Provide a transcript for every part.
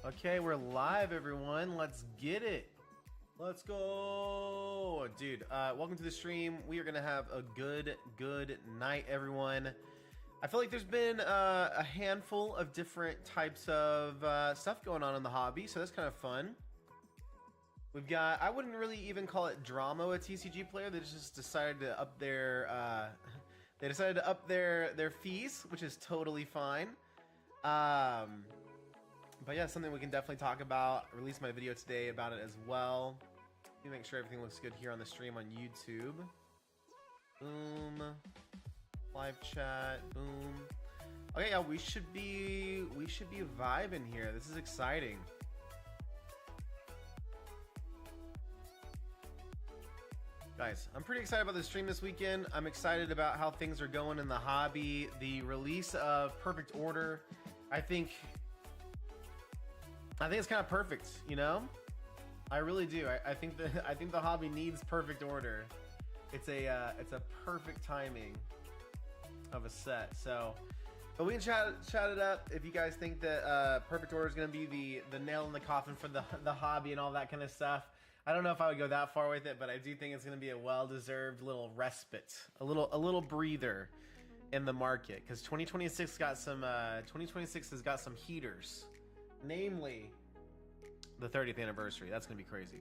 Okay, we're live, everyone. Let's get it. Let's go. Dude, welcome to the stream. We are going to have a good night, everyone. I feel like there's been a handful of different types of stuff going on in the hobby, so that's kind of fun. We've got, I wouldn't really even call it drama, a TCG player. They just decided to up their, their fees, which is totally fine. But yeah, something we can definitely talk about. I released my video today about it as well. Let me make sure everything looks good here on the stream on YouTube. Boom. Live chat. Boom. Okay, yeah, we should be vibing here. This is exciting. Guys, I'm pretty excited about the stream this weekend. I'm excited about how things are going in the hobby. The release of Perfect Order, I think it's kind of perfect, you know? I really do. I think the hobby needs Perfect Order. It's a perfect timing of a set. So, but we can chat it up if you guys think that Perfect Order is going to be the nail in the coffin for the hobby and all that kind of stuff. I don't know if I would go that far with it, but I do think it's going to be a well-deserved little respite, a little breather in the market, because 2026 got some 2026 has got some heaters, namely the 30th anniversary. That's going to be crazy.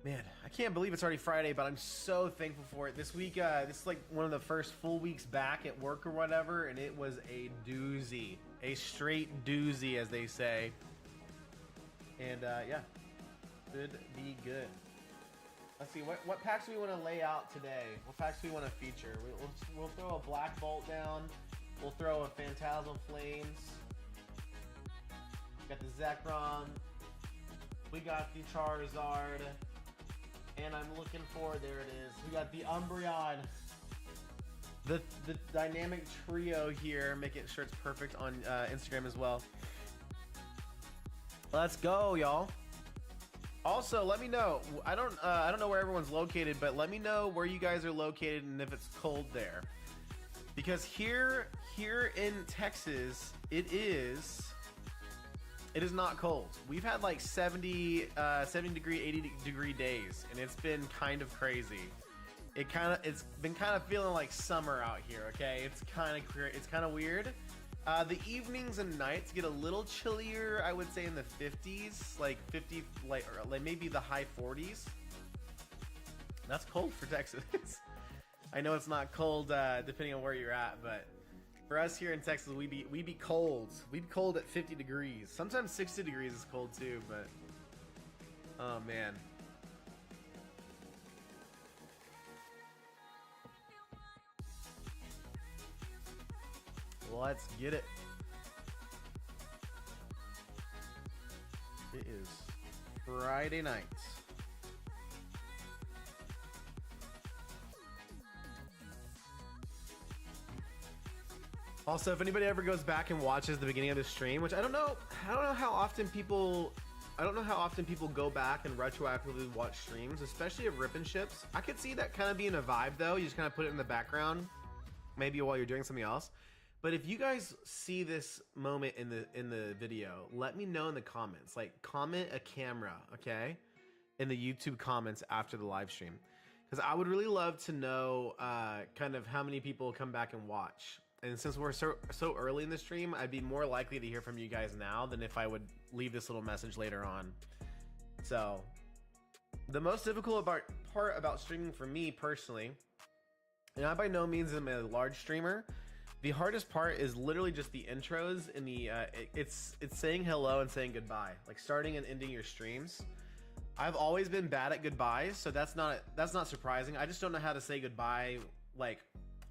Man, I can't believe it's already Friday, but I'm so thankful for it. This week, this is like one of the first full weeks back at work or whatever, and it was a doozy, a straight doozy, as they say. And yeah. Should be good. Let's see, what packs do we want to lay out today? What packs do we want to feature? We'll throw a Black Bolt down. We'll throw a Phantasmal Flames. Got the Zekrom. We got the Charizard. And I'm looking for, there it is. We got the Umbreon. The dynamic trio here. Making sure it's perfect on Instagram as well. Let's go, y'all. Also, let me know. I don't know where everyone's located, but let me know where you guys are located and if it's cold there. Because here in Texas, it is not cold. We've had like 70 degree, 80 degree days, and it's been kind of crazy. It's been kind of feeling like summer out here. Okay, it's kind of weird. The evenings and nights get a little chillier, I would say in the 50s, like 50, like maybe the high 40s. That's cold for Texas. I know it's not cold depending on where you're at, but for us here in Texas, we be cold. We be cold at 50 degrees. Sometimes 60 degrees is cold too, but oh man. Let's get it. It is Friday night. Also, if anybody ever goes back and watches the beginning of the stream, which I don't know how often people go back and retroactively watch streams, especially of Rip and Ships. I could see that kind of being a vibe though. You just kind of put it in the background, maybe while you're doing something else. But if you guys see this moment in the video, let me know in the comments. Like, comment a camera, okay? In the YouTube comments after the live stream. Because I would really love to know kind of how many people come back and watch. And since we're so early in the stream, I'd be more likely to hear from you guys now than if I would leave this little message later on. So, the most difficult part about streaming for me personally, and I by no means am a large streamer, the hardest part is literally just the intros and the it's saying hello and saying goodbye, like starting and ending your streams. I've always been bad at goodbyes, so that's not surprising. I just don't know how to say goodbye. Like,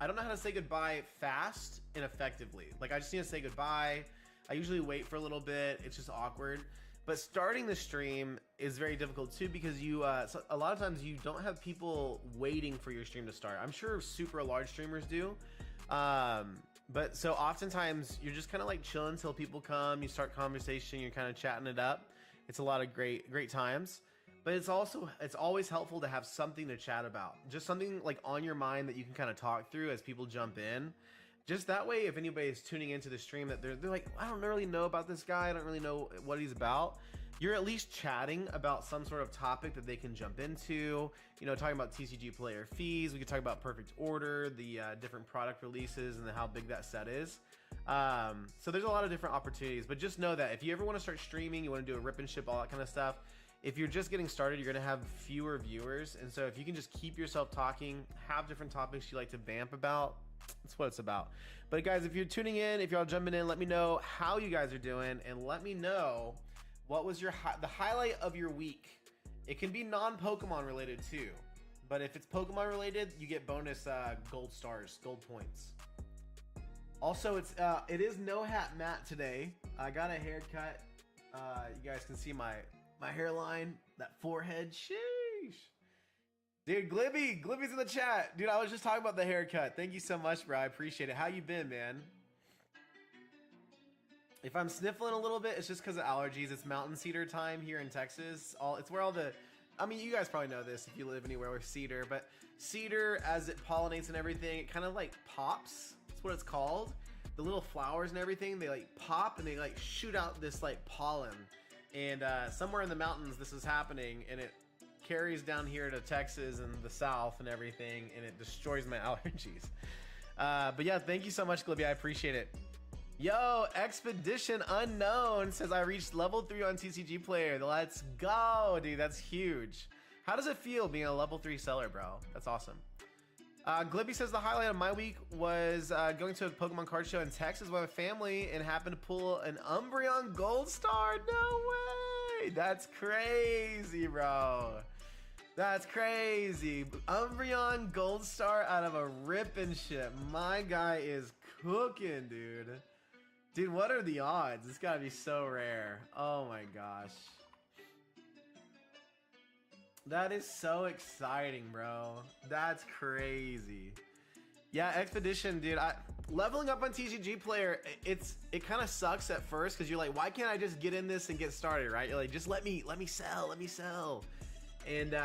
I don't know how to say goodbye fast and effectively. Like, I just need to say goodbye. I usually wait for a little bit. It's just awkward. But starting the stream is very difficult too, because so a lot of times you don't have people waiting for your stream to start. I'm sure super large streamers do. But so oftentimes you're just kind of like chilling until people come, you start conversation, you're kind of chatting it up. It's a lot of great times. But it's always helpful to have something to chat about. Just something like on your mind that you can kind of talk through as people jump in. Just that way, if anybody's tuning into the stream, that they're like, I don't really know about this guy, I don't really know what he's about, you're at least chatting about some sort of topic that they can jump into. You know, talking about TCG player fees. We could talk about Perfect Order, the different product releases, and how big that set is. So there's a lot of different opportunities. But just know that if you ever want to start streaming, you want to do a rip and ship, all that kind of stuff, if you're just getting started, you're going to have fewer viewers. And so if you can just keep yourself talking, have different topics you like to vamp about, that's what it's about. But guys, if you're tuning in, if y'all jumping in, let me know how you guys are doing, and let me know what was the highlight of your week. It can be non-Pokemon related too, but if it's Pokemon related, you get bonus gold stars, gold points. Also, it is No Hat Matt today. I got a haircut. You guys can see my hairline, that forehead. Sheesh. Dude, Glibby's in the chat. Dude, I was just talking about the haircut. Thank you so much, bro. I appreciate it. How you been, man? If I'm sniffling a little bit, it's just because of allergies. It's mountain cedar time here in Texas. It's where all the, I mean, you guys probably know this if you live anywhere with cedar, but cedar, as it pollinates and everything, it kind of like pops. That's what it's called. The little flowers and everything, they like pop and they like shoot out this like pollen. And somewhere in the mountains, this is happening, and it carries down here to Texas and the South and everything, and it destroys my allergies. But yeah, thank you so much, Glibby. I appreciate it. Yo, Expedition Unknown says I reached level 3 on TCG Player. Let's go, dude. That's huge. How does it feel being a level 3 seller, bro? That's awesome. Glibby says the highlight of my week was going to a Pokemon card show in Texas with my family and happened to pull an Umbreon Gold Star. No way. That's crazy, bro. That's crazy. Umbreon Gold Star out of a rip and ship. My guy is cooking, dude. Dude, what are the odds? It's gotta be so rare. Oh my gosh. That is so exciting, bro. That's crazy. Yeah, Expedition, dude. Leveling up on TCG Player, it kind of sucks at first because you're like, why can't I just get in this and get started, right? You're like, just let me sell. And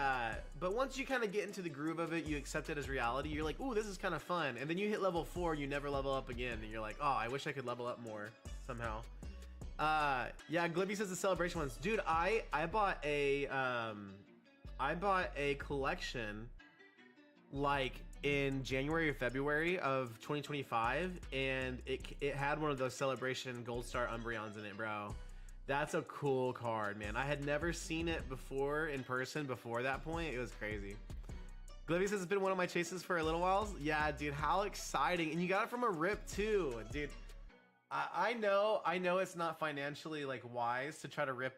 but once you kind of get into the groove of it, you accept it as reality. You're like, ooh, this is kind of fun. And then you hit level 4, you never level up again, and you're like, oh, I wish I could level up more somehow. Yeah, Glibby says the celebration ones. Dude, I bought a collection like in January or February of 2025, and it had one of those celebration Gold Star Umbreons in it, bro. That's a cool card, man. I had never seen it before in person before that point. It was crazy. Glibby says it's been one of my chases for a little while. Yeah, dude, how exciting. And you got it from a rip too. Dude, I know it's not financially like wise to try to rip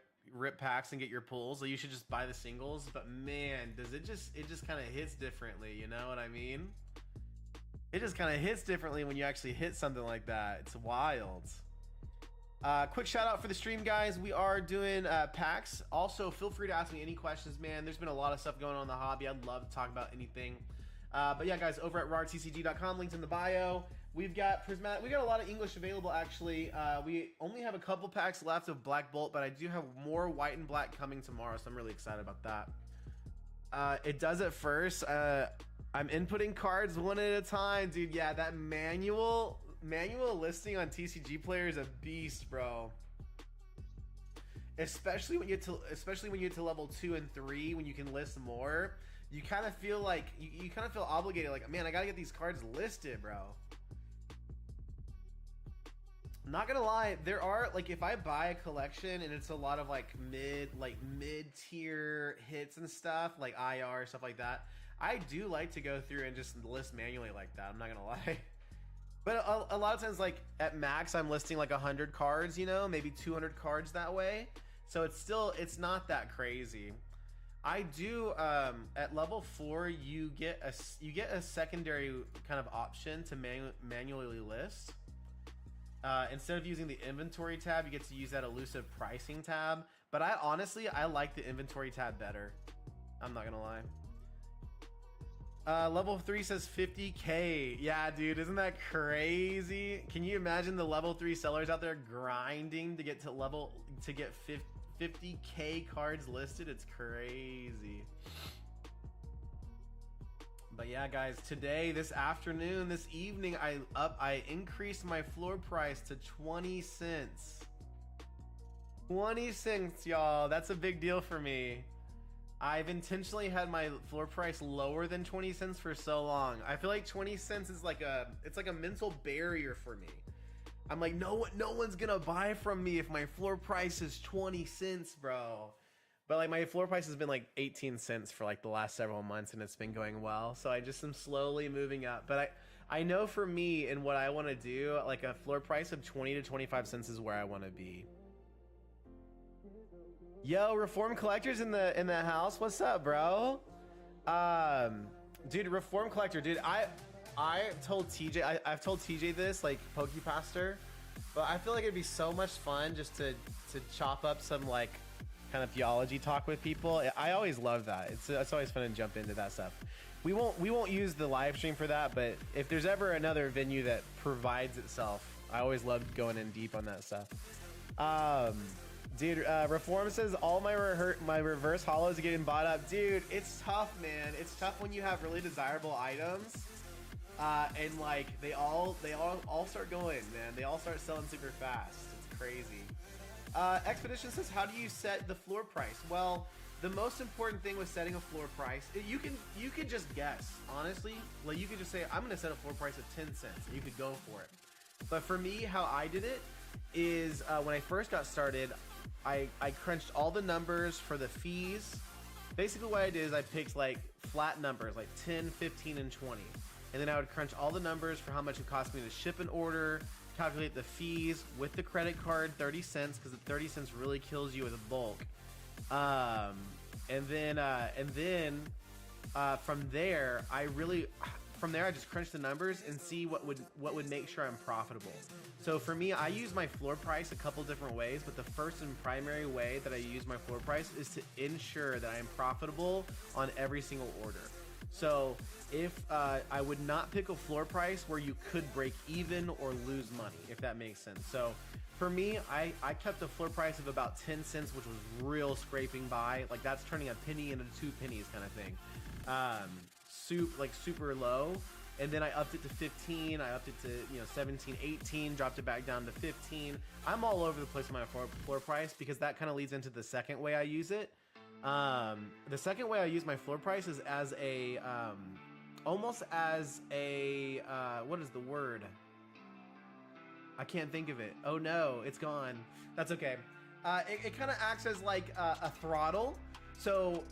packs and get your pulls. So you should just buy the singles. But man, it just kind of hits differently, you know what I mean? It just kind of hits differently when you actually hit something like that. It's wild. Quick shout out for the stream, guys. We are doing packs. Also, feel free to ask me any questions, man. There's been a lot of stuff going on in the hobby. I'd love to talk about anything. But yeah, guys, over at rartcg.com, links in the bio. We've got Prismatic. We got a lot of English available, actually. We only have a couple packs left of Black Bolt, but I do have more white and black coming tomorrow, so I'm really excited about that. It does it first. I'm inputting cards one at a time, dude. Yeah, that manual listing on TCG Player is a beast, bro. Especially when you get to level 2 and 3, when you can list more, you kind of feel like you kind of feel obligated, like, man, I gotta get these cards listed, bro. Not gonna lie, there are, like, if I buy a collection and it's a lot of like mid-tier hits and stuff, like IR stuff like that, I do like to go through and just list manually like that. I'm not gonna lie. But a lot of times, like at max, I'm listing like 100 cards, you know, maybe 200 cards that way. So it's not that crazy. I do at level 4, you get a secondary kind of option to manually list. Instead of using the inventory tab, you get to use that elusive pricing tab. But I like the inventory tab better. I'm not gonna lie. Level 3 says 50K. Yeah, dude, isn't that crazy? Can you imagine the level 3 sellers out there grinding to get 50K cards listed? It's crazy. But yeah, guys, today, this afternoon, this evening, I increased my floor price to 20 cents. 20 cents, y'all. That's a big deal for me. I've intentionally had my floor price lower than 20 cents for so long. I feel like 20 cents is like it's like a mental barrier for me. I'm like, no one's gonna buy from me if my floor price is 20 cents, bro. But like my floor price has been like 18 cents for like the last several months, and it's been going well. So I just am slowly moving up. But I know for me and what I want to do, like a floor price of 20 to 25 cents is where I want to be. Yo, Reform Collector's in the house. What's up, bro? Dude, Reform Collector, dude. I told TJ, I've told TJ this, like PokePastor, but I feel like it'd be so much fun just to chop up some like kind of theology talk with people. I always love that. It's always fun to jump into that stuff. We won't use the live stream for that, but if there's ever another venue that provides itself, I always love going in deep on that stuff. Dude, Reform says all my reverse hollows are getting bought up. Dude, it's tough, man. It's tough when you have really desirable items, and like they all start going, man. They all start selling super fast. It's crazy. Expedition says, how do you set the floor price? Well, the most important thing with setting a floor price, you can just guess, honestly. Like you could just say, I'm gonna set a floor price of 10 cents, and you could go for it. But for me, how I did it is when I first got started, I crunched all the numbers for the fees. Basically what I did is I picked like flat numbers, like 10, 15, and 20. And then I would crunch all the numbers for how much it cost me to ship an order, calculate the fees with the credit card, 30 cents, because the 30 cents really kills you with a bulk. And then from there, I just crunch the numbers and see what would make sure I'm profitable. So for me, I use my floor price a couple different ways, but the first and primary way that I use my floor price is to ensure that I am profitable on every single order. So if I would not pick a floor price where you could break even or lose money, if that makes sense. So for me, I kept a floor price of about 10 cents, which was real scraping by. Like that's turning a penny into 2 pennies kind of thing. Super low. And then I upped it to 15. I upped it to 17, 18, dropped it back down to 15. I'm all over the place with my floor price because that kind of leads into the second way I use it. The second way I use my floor price is as a almost as a what is the word? I can't think of it. Oh no, it's gone. That's okay. It kind of acts as like a throttle. So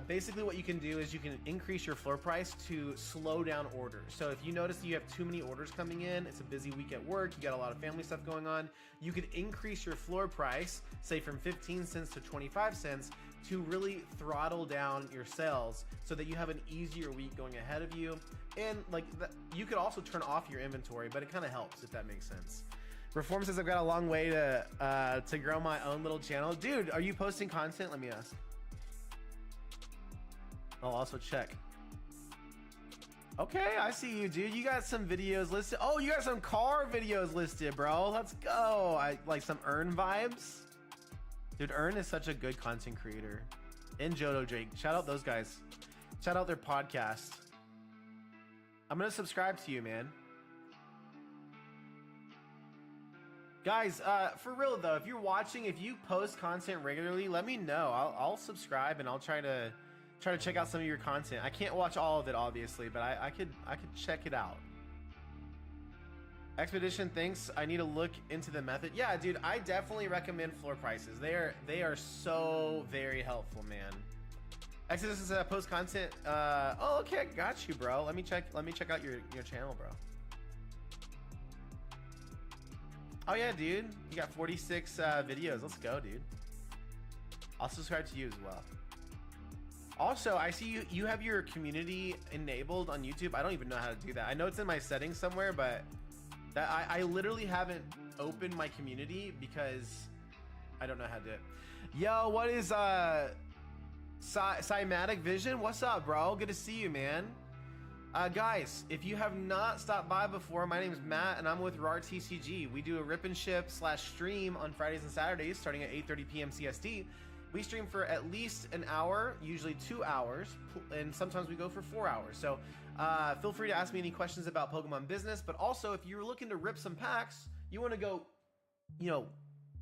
basically what you can do is you can increase your floor price to slow down orders. So if you notice that you have too many orders coming in, it's a busy week at work, you got a lot of family stuff going on, you could increase your floor price, say from 15 cents to 25 cents, to really throttle down your sales so that you have an easier week going ahead of you. And like you could also turn off your inventory, but it kind of helps if that makes sense. Reform says I've got a long way to grow my own little channel. Dude, are you posting content? Let me ask. I'll also check. Okay, I see you, dude. You got some videos listed. Oh, you got some car videos listed, bro. Let's go. I like some Earn vibes. Dude, Earn is such a good content creator. And Jodo Jake. Shout out those guys. Shout out their podcast. I'm gonna subscribe to you, man. Guys, for real though, if you're watching, if you post content regularly, let me know. I'll subscribe and I'll try to check out some of your content. I can't watch all of it, obviously, but I could check it out. Expedition thinks I need to look into the method. Yeah, dude, I definitely recommend floor prices. They are so very helpful, man. Exodus is post content. Oh, okay, I got you, bro. Let me check out your channel, bro. Oh yeah, dude, you got 46 videos. Let's go, dude. I'll subscribe to you as well. Also, I see you have your community enabled on YouTube. I don't even know how to do that. I know it's in my settings somewhere, but that I literally haven't opened my community because I don't know how to do it. Yo, what is Cymatic Vision? What's up, bro? Good to see you, man. Guys, if you have not stopped by before, my name is Matt and I'm with RARTCG. We do a rip and ship / stream on Fridays and Saturdays starting at 8:30 p.m. CST. We stream for at least an hour, usually 2 hours, and sometimes we go for 4 hours. So Feel free to ask me any questions about Pokemon business, but also if you're looking to rip some packs, you want to go, you know,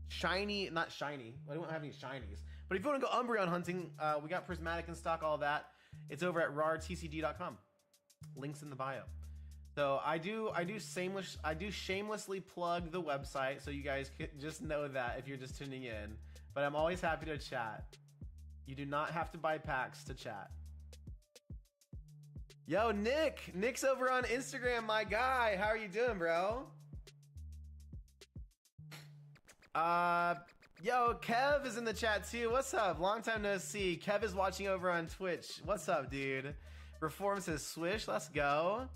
shiny, not shiny. I don't have any shinies, but if you want to go Umbreon hunting, we got Prismatic in stock, all that. It's over at rartcg.com. Links in the bio. So I do shamelessly plug the website, so you guys can just know that if you're just tuning in. But I'm always happy to chat. You do not have to buy packs to chat. Yo, Nick's over on Instagram, my guy. How are you doing, bro? Yo, Kev is in the chat too. What's up? Long time no see. Kev is watching over on Twitch. What's up, dude? Reform says swish. Let's go.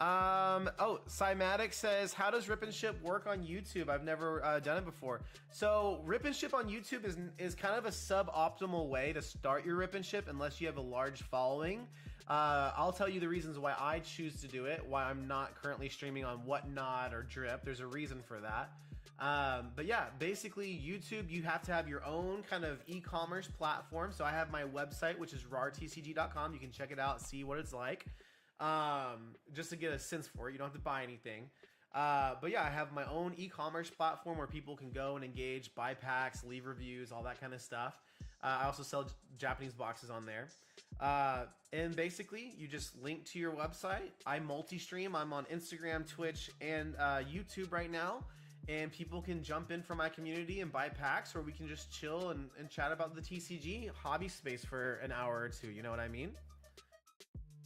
Oh, Cymatic says, how does Rip and Ship work on YouTube? I've never done it before. So Rip and Ship on YouTube is kind of a suboptimal way to start your Rip and Ship unless you have a large following. I'll tell you the reasons why I choose to do it, why I'm not currently streaming on Whatnot or Drip. There's a reason for that. But yeah, basically YouTube, you have to have your own kind of e-commerce platform. So I have my website, which is rartcg.com. You can check it out, see what it's like. Just to get a sense for it. You don't have to buy anything. But yeah, I have my own e-commerce platform where people can go and engage, buy packs, leave reviews, all that kind of stuff. I also sell Japanese boxes on there. And basically you just link to your website. I multi-stream. I'm on Instagram, Twitch, and YouTube right now. And people can jump in from my community and buy packs, or we can just chill and chat about the TCG hobby space for an hour or two. You know what I mean?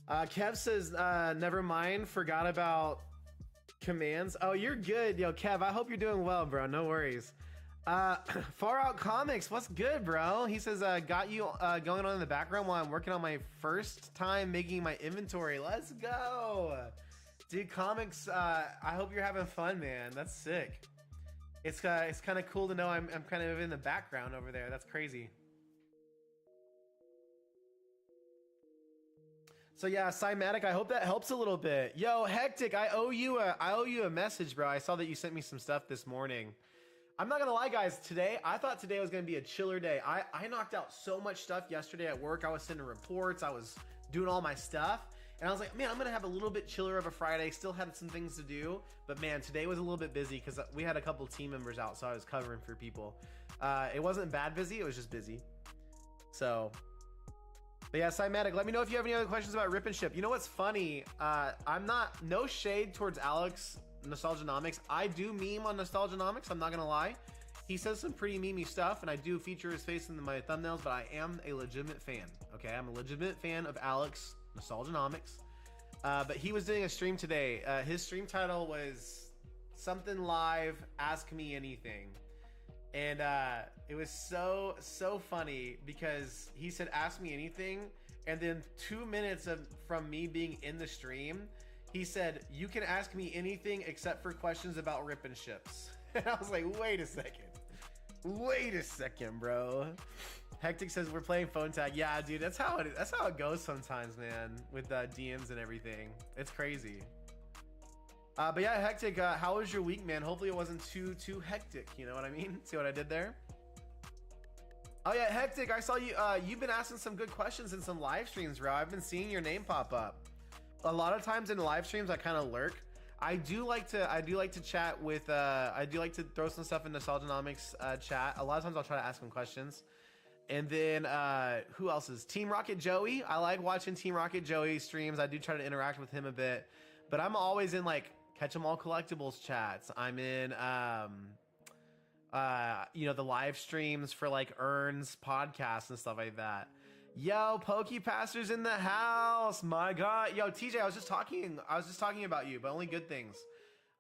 Kev says, never mind, forgot about commands. Oh, you're good. Yo, Kev, I hope you're doing well, bro. No worries. Far Out Comics, what's good, bro? He says, got you going on in the background while I'm working on my first time making my inventory. Let's go. Dude, comics, I hope you're having fun, man. That's sick. It's kind of cool to know I'm kind of in the background over there. That's crazy. So yeah, Cymatic, I hope that helps a little bit. Yo, Hectic, I owe you a message, bro. I saw that you sent me some stuff this morning. I'm not gonna lie, guys. I thought today was gonna be a chiller day. I knocked out so much stuff yesterday at work. I was sending reports. I was doing all my stuff. And I was like, man, I'm gonna have a little bit chiller of a Friday. Still had some things to do. But man, today was a little bit busy because we had a couple team members out. So I was covering for people. It wasn't bad busy. It was just busy. So... But yeah, Cymatic, let me know if you have any other questions about Rip and Ship. You know what's funny? I'm not, no shade towards Alex Nostalgianomics. I do meme on Nostalgianomics, I'm not gonna lie. He says some pretty memey stuff, and I do feature his face in my thumbnails, but I am a legitimate fan, okay? I'm a legitimate fan of Alex Nostalgianomics. But he was doing a stream today. His stream title was something live, ask me anything. And it was so funny because he said ask me anything, and then 2 minutes from me being in the stream, he said you can ask me anything except for questions about Rip and Ships. And I was like, wait a second, bro. Hectic says we're playing phone tag. Yeah, dude, that's how it goes sometimes, man, with DMs and everything. It's crazy. But yeah, Hectic, how was your week, man? Hopefully it wasn't too hectic, you know what I mean? See what I did there? Oh yeah, Hectic, I saw you, you've been asking some good questions in some live streams, bro. I've been seeing your name pop up. A lot of times in live streams, I kind of lurk. I do like to chat with, I do like to throw some stuff in Nostalgianomics chat. A lot of times I'll try to ask him questions. And then, who else is? Team Rocket Joey. I like watching Team Rocket Joey streams. I do try to interact with him a bit. But I'm always in, like, Catch 'em All Collectibles chats. I'm in, you know, the live streams for, like, Earns podcasts and stuff like that. Yo, PokePaster's in the house. My God. Yo, TJ, I was just talking about you, but only good things.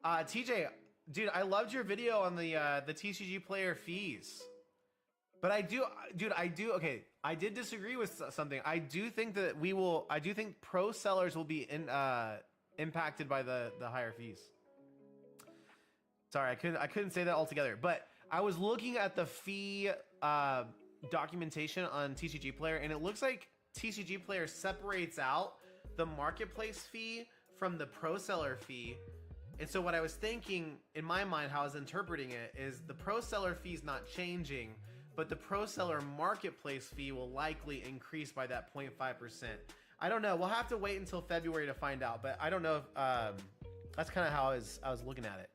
TJ, dude, I loved your video on the TCG player fees. But I do, okay, I did disagree with something. I do think pro sellers will be impacted by the higher fees. Sorry, I couldn't say that altogether. But I was looking at the fee documentation on TCG Player, and it looks like TCG Player separates out the marketplace fee from the pro seller fee. And so what I was thinking in my mind, how I was interpreting it, is the pro seller fee is not changing, but the pro seller marketplace fee will likely increase by that 0.5%. I don't know. We'll have to wait until February to find out, but I don't know if, that's kind of how I was looking at it.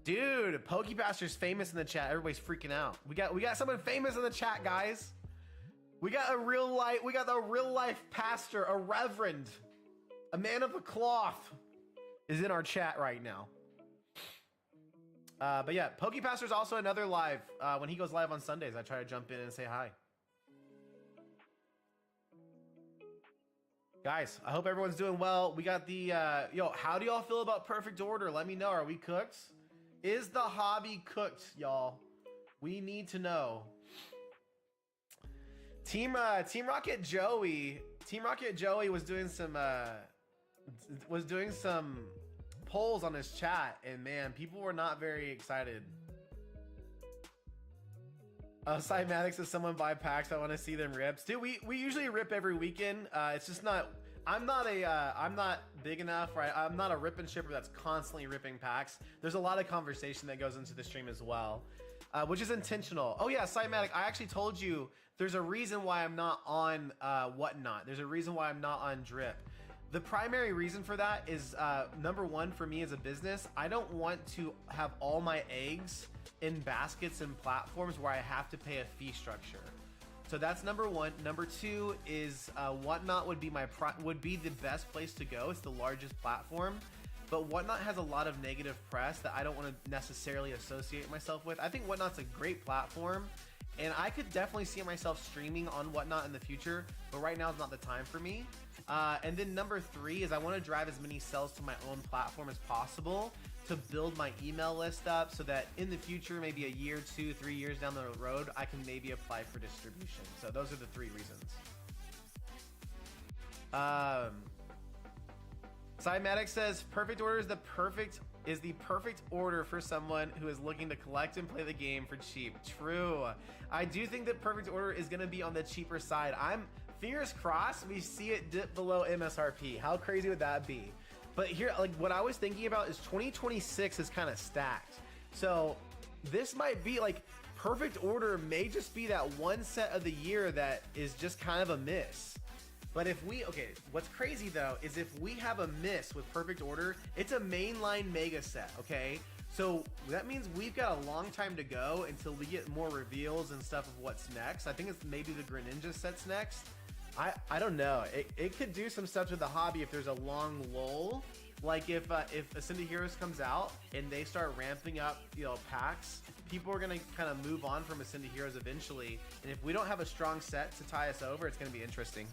Dude, PokePaster's famous in the chat. Everybody's freaking out. We got someone famous in the chat, guys. We got the real life pastor, a reverend, a man of the cloth is in our chat right now. But yeah, PokePaster's also another live. When he goes live on Sundays, I try to jump in and say hi. Guys, I hope everyone's doing well. We got the, how do y'all feel about Perfect Order? Let me know. Are we cooked? Is the hobby cooked, y'all? We need to know. Team Rocket Joey was doing some polls on his chat, and man, people were not very excited. Cymatics, if someone buy packs, I want to see them rips. Dude, we usually rip every weekend. It's just not. I'm not big enough, right? I'm not a rip and shipper that's constantly ripping packs. There's a lot of conversation that goes into the stream as well, which is intentional. Oh yeah, Cymatic, I actually told you there's a reason why I'm not on Whatnot. There's a reason why I'm not on Drip. The primary reason for that is number one, for me as a business, I don't want to have all my eggs in baskets and platforms where I have to pay a fee structure. So that's number one. Number two is Whatnot would be the best place to go. It's the largest platform, but Whatnot has a lot of negative press that I don't want to necessarily associate myself with. I think Whatnot's a great platform, and I could definitely see myself streaming on Whatnot in the future, but right now is not the time for me. And then number three is I want to drive as many sales to my own platform as possible to build my email list up so that in the future, maybe a year, 2, 3 years down the road, I can maybe apply for distribution. So those are the three reasons. Cymatic says Perfect Order is the perfect order for someone who is looking to collect and play the game for cheap. True. I do think that Perfect Order is going to be on the cheaper side. Fingers crossed we see it dip below MSRP. How crazy would that be? But here, like, what I was thinking about is 2026 is kind of stacked. So this might be like Perfect Order may just be that one set of the year that is just kind of a miss. But what's crazy though is if we have a miss with Perfect Order, it's a mainline mega set, okay? So that means we've got a long time to go until we get more reveals and stuff of what's next. I think it's maybe the Greninja set's next. I don't know. It could do some stuff to the hobby if there's a long lull. Like if Ascended Heroes comes out and they start ramping up, packs, people are gonna kind of move on from Ascended Heroes eventually. And if we don't have a strong set to tie us over, it's gonna be interesting.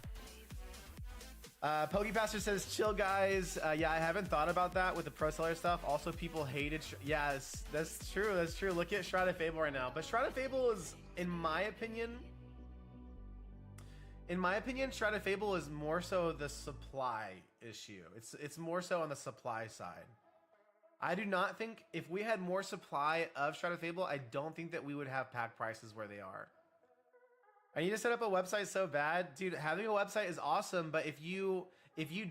PokePaster says, chill guys. Yeah, I haven't thought about that with the Pro Seller stuff. Also, people hated. Yes, that's true. That's true. Look at Shroud of Fable right now. But Shroud of Fable is, in my opinion, Shroud of Fable is more so the supply issue. It's more so on the supply side. I do not think if we had more supply of Shroud of Fable, I don't think that we would have pack prices where they are. I need to set up a website so bad. Dude, having a website is awesome, but if you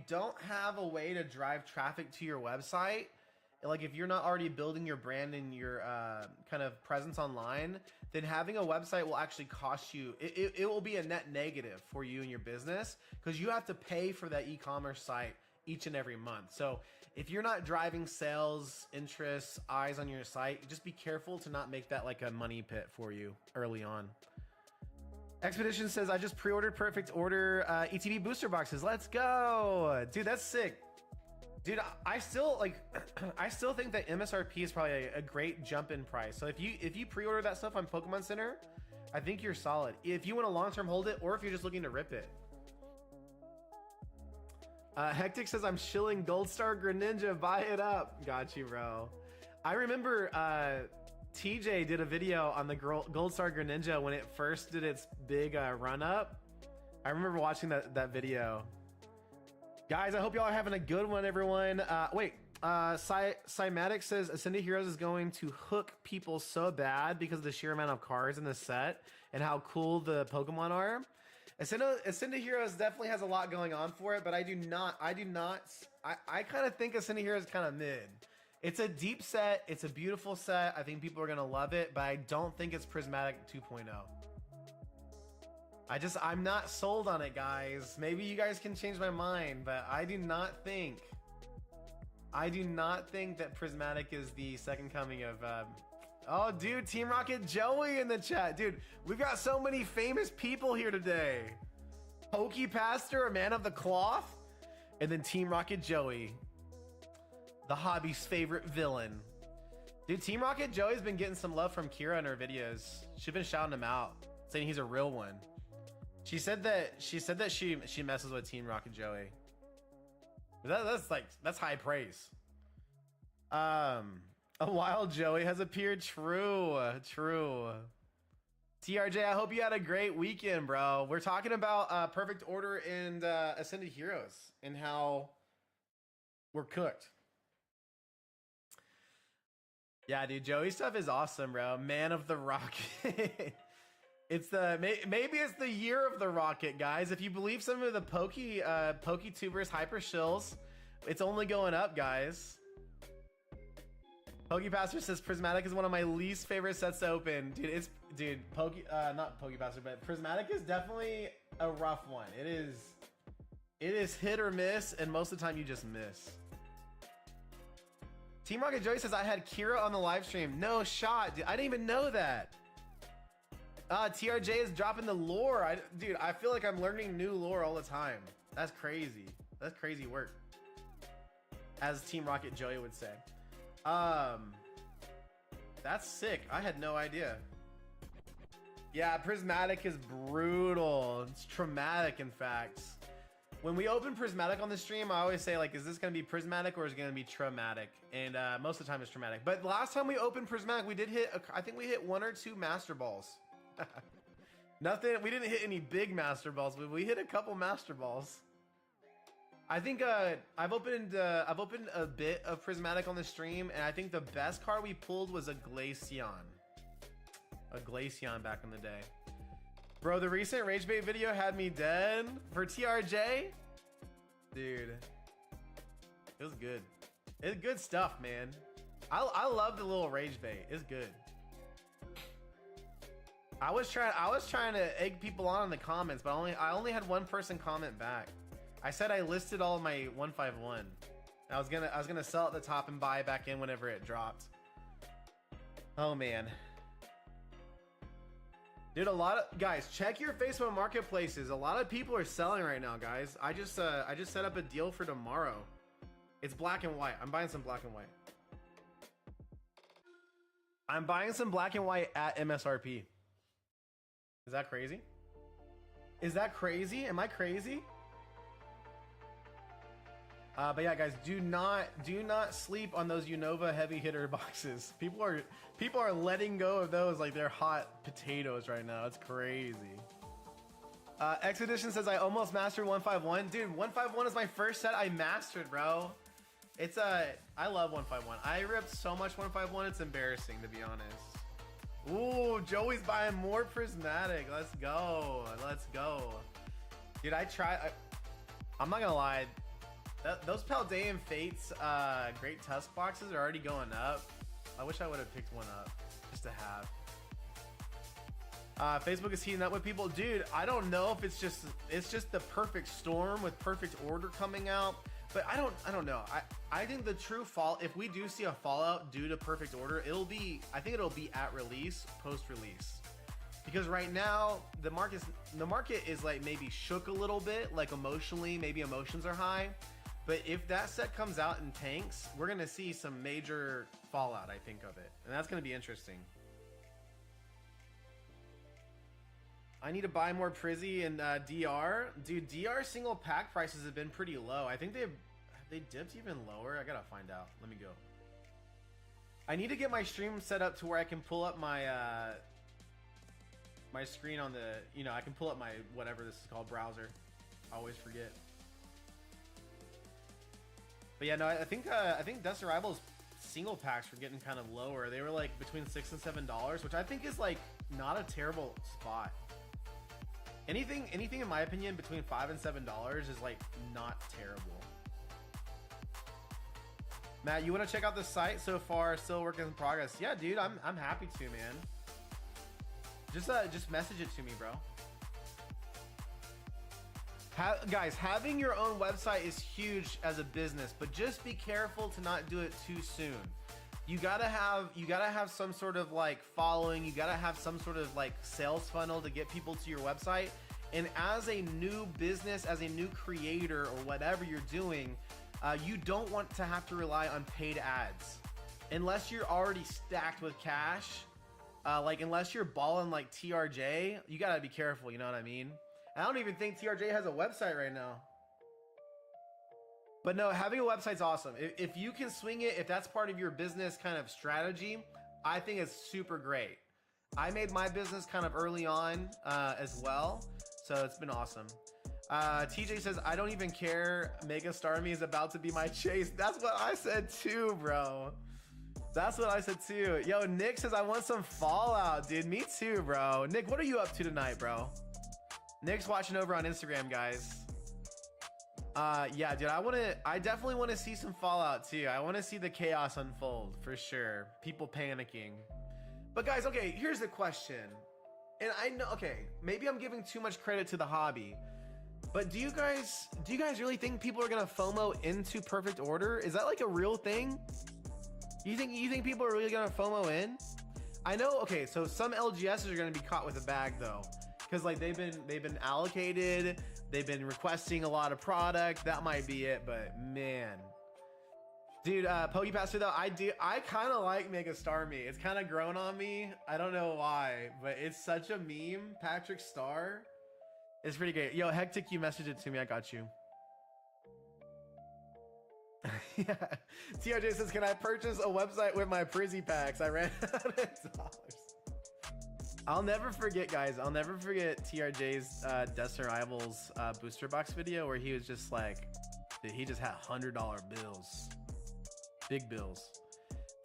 don't have a way to drive traffic to your website, like if you're not already building your brand and your kind of presence online, then having a website will actually cost you, it will be a net negative for you and your business because you have to pay for that e-commerce site each and every month. So if you're not driving sales, interest, eyes on your site, just be careful to not make that like a money pit for you early on. Expedition says, I just pre-ordered Perfect Order ETB booster boxes. Let's go. Dude, that's sick. Dude, I still think that MSRP is probably a great jump in price. So if you pre-order that stuff on Pokemon Center, I think you're solid. If you want to long-term hold it, or if you're just looking to rip it. Hectic says, I'm shilling Gold Star Greninja. Buy it up. Got you, bro. I remember TJ did a video on the Gold Star Greninja when it first did its big run up. I remember watching that video. Guys, I hope y'all are having a good one, everyone. Cymatic says Ascended Heroes is going to hook people so bad because of the sheer amount of cards in the set and how cool the Pokemon are. Ascended Heroes definitely has a lot going on for it, but I kind of think Ascended Heroes is kind of mid. It's a deep set. It's a beautiful set. I think people are going to love it, but I don't think it's Prismatic 2.0. I'm not sold on it, guys. Maybe you guys can change my mind, but I do not think that Prismatic is the second coming of oh dude, Team Rocket Joey in the chat. Dude, we've got so many famous people here today. Pokey Pastor, a man of the cloth, and then Team Rocket Joey, the hobby's favorite villain. Dude, Team Rocket Joey's been getting some love from Kira in her videos. She's been shouting him out, saying he's a real one. She said that she messes with Team Rocket Joey. That's high praise. A wild Joey has appeared. True. TRJ, I hope you had a great weekend, bro. We're talking about Perfect Order and Ascended Heroes and how we're cooked. Yeah, dude, Joey stuff is awesome, bro. Man of the Rocket. Maybe it's the year of the Rocket, guys. If you believe some of the PokeTubers, hyper shills, it's only going up, guys. PokePaster says Prismatic is one of my least favorite sets to open. Dude, not PokePaster, but Prismatic is definitely a rough one. It is hit or miss, and most of the time you just miss. Team Rocket Joey says I had Kira on the live stream. No shot, dude. I didn't even know that. TRJ is dropping the lore. Dude, I feel like I'm learning new lore all the time. That's crazy. That's crazy work, as Team Rocket Joey would say. That's sick. I had no idea. Yeah, Prismatic is brutal. It's traumatic, in fact. When we open Prismatic on the stream, I always say, like, is this going to be Prismatic or is it going to be traumatic? And most of the time it's traumatic. But last time we opened Prismatic, we did hit, I think we hit 1 or 2 Master Balls. Nothing, we didn't hit any big Master Balls, but we hit a couple Master Balls. I think I've opened a bit of Prismatic on the stream, and I think the best card we pulled was a Glaceon. A Glaceon back in the day. Bro, the recent Rage Bait video had me dead for TRJ. Dude, it was good. It's good stuff, man. I love the little Rage Bait. It's good. I was trying to egg people on in the comments, but I only had one person comment back. I said I listed all of my 151. I was gonna sell at the top and buy back in whenever it dropped. Oh man. Dude, a lot of guys, check your Facebook marketplaces. A lot of people are selling right now, guys. I just set up a deal for tomorrow. It's black and white. I'm buying some black and white. I'm buying some black and white at MSRP. Is that crazy? Is that crazy? Am I crazy? But yeah, guys, do not sleep on those Unova heavy hitter boxes. People are letting go of those like they're hot potatoes right now. It's crazy. Expedition says I almost mastered 151. Dude, 151 is my first set I mastered, bro. It's I love 151. I ripped so much 151. It's embarrassing, to be honest. Ooh, Joey's buying more Prismatic. Let's go. Let's go. Dude, I'm not gonna lie. Those Paldean Fates Great Tusk boxes are already going up. I wish I would have picked one up just to have. Facebook is heating up with people. Dude, I don't know if it's just the perfect storm with Perfect Order coming out, but I don't know. I think the true fall, if we do see a fallout due to Perfect Order, I think it'll be at release, post-release. Because right now the market is like maybe shook a little bit, like emotionally, maybe emotions are high. But if that set comes out in tanks, we're going to see some major fallout, I think, of it. And that's going to be interesting. I need to buy more Prizzy and DR. Dude, DR single pack prices have been pretty low. I think they dipped even lower. I got to find out. Let me go. I need to get my stream set up to where I can pull up my my screen on the, I can pull up my, whatever this is called, browser. I always forget. But yeah, no, I think Dust Arrival's single packs were getting kind of lower. They were like between $6 and $7, which I think is like not a terrible spot. Anything in my opinion between $5 and $7 is like not terrible. Matt, you want to check out the site so far? Still working in progress. Yeah, dude, I'm happy to, man. Just message it to me, bro. Guys, having your own website is huge as a business, but just be careful to not do it too soon. You gotta have some sort of like following. You gotta have some sort of like sales funnel to get people to your website. And as a new business, as a new creator or whatever you're doing, you don't want to have to rely on paid ads unless you're already stacked with cash. Like unless you're balling like TRJ, you gotta be careful. You know what I mean? I don't even think TRJ has a website right now. But no, having a website's awesome. If you can swing it, if that's part of your business kind of strategy, I think it's super great. I made my business kind of early on as well, so it's been awesome. TJ says, I don't even care. Mega Starmie is about to be my chase. That's what I said too, bro. That's what I said too. Yo, Nick says, I want some Fallout, dude. Me too, bro. Nick, what are you up to tonight, bro? Nick's watching over on Instagram, guys. Yeah, dude, I definitely want to see some Fallout too. I want to see the chaos unfold for sure. People panicking. But guys, okay, here's the question. And I know, okay, maybe I'm giving too much credit to the hobby, but do you guys really think people are gonna FOMO into Perfect Order? Is that like a real thing? You think people are really gonna FOMO in? I know, okay, so some LGSs are gonna be caught with a bag though, because like they've been allocated, they've been requesting a lot of product. That might be it, but man. Dude, PokePaster though, I kind of like Mega Starmie. It's kind of grown on me. I don't know why, but it's such a meme. Patrick Star. It's pretty great. Yo, Hectic, you messaged it to me. I got you. Yeah. TRJ says, can I purchase a website with my Prizzy packs? I ran out of dollars. I'll never forget, guys. I'll never forget TRJ's Death Survivals booster box video where he was just like, dude, he just had $100 bills. Big bills.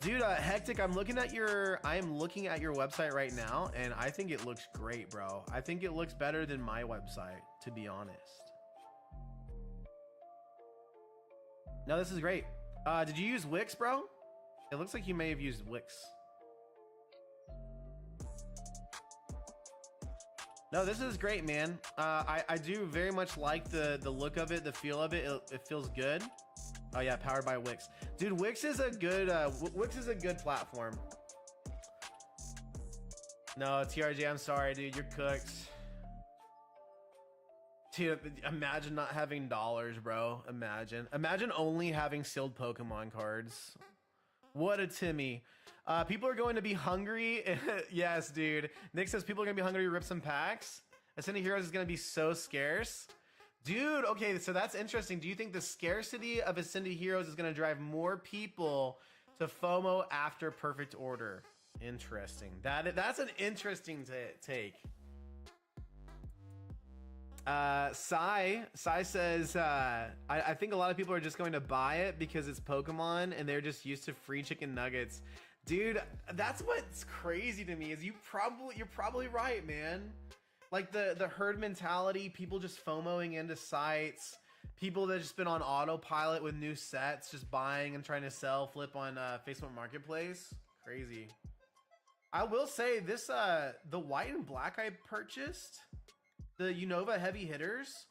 Dude, Hectic, I am looking at your website right now, and I think it looks great, bro. I think it looks better than my website, to be honest. No, this is great. Did you use Wix, bro? It looks like you may have used Wix. No, this is great, man. I do very much like the look of it, the feel of it. It feels good. Oh yeah, powered by Wix. Dude, Wix is a good platform. No, TRJ, I'm sorry, dude. You're cooked. Dude, imagine not having dollars, bro. Imagine only having sealed Pokemon cards. What a Timmy. People are going to be hungry. Yes, dude. Nick says people are going to be hungry to rip some packs. Ascended Heroes is going to be so scarce. Dude, okay, so that's interesting. Do you think the scarcity of Ascended Heroes is going to drive more people to FOMO after Perfect Order? Interesting. That's an interesting take. Sai says, I think a lot of people are just going to buy it because it's Pokemon and they're just used to free chicken nuggets. Dude, that's what's crazy to me is you're probably right, man. Like the herd mentality, people just FOMOing into sites, people that just been on autopilot with new sets, just buying and trying to sell, flip on Facebook Marketplace. Crazy. I will say this, the white and black I purchased, the Unova heavy hitters,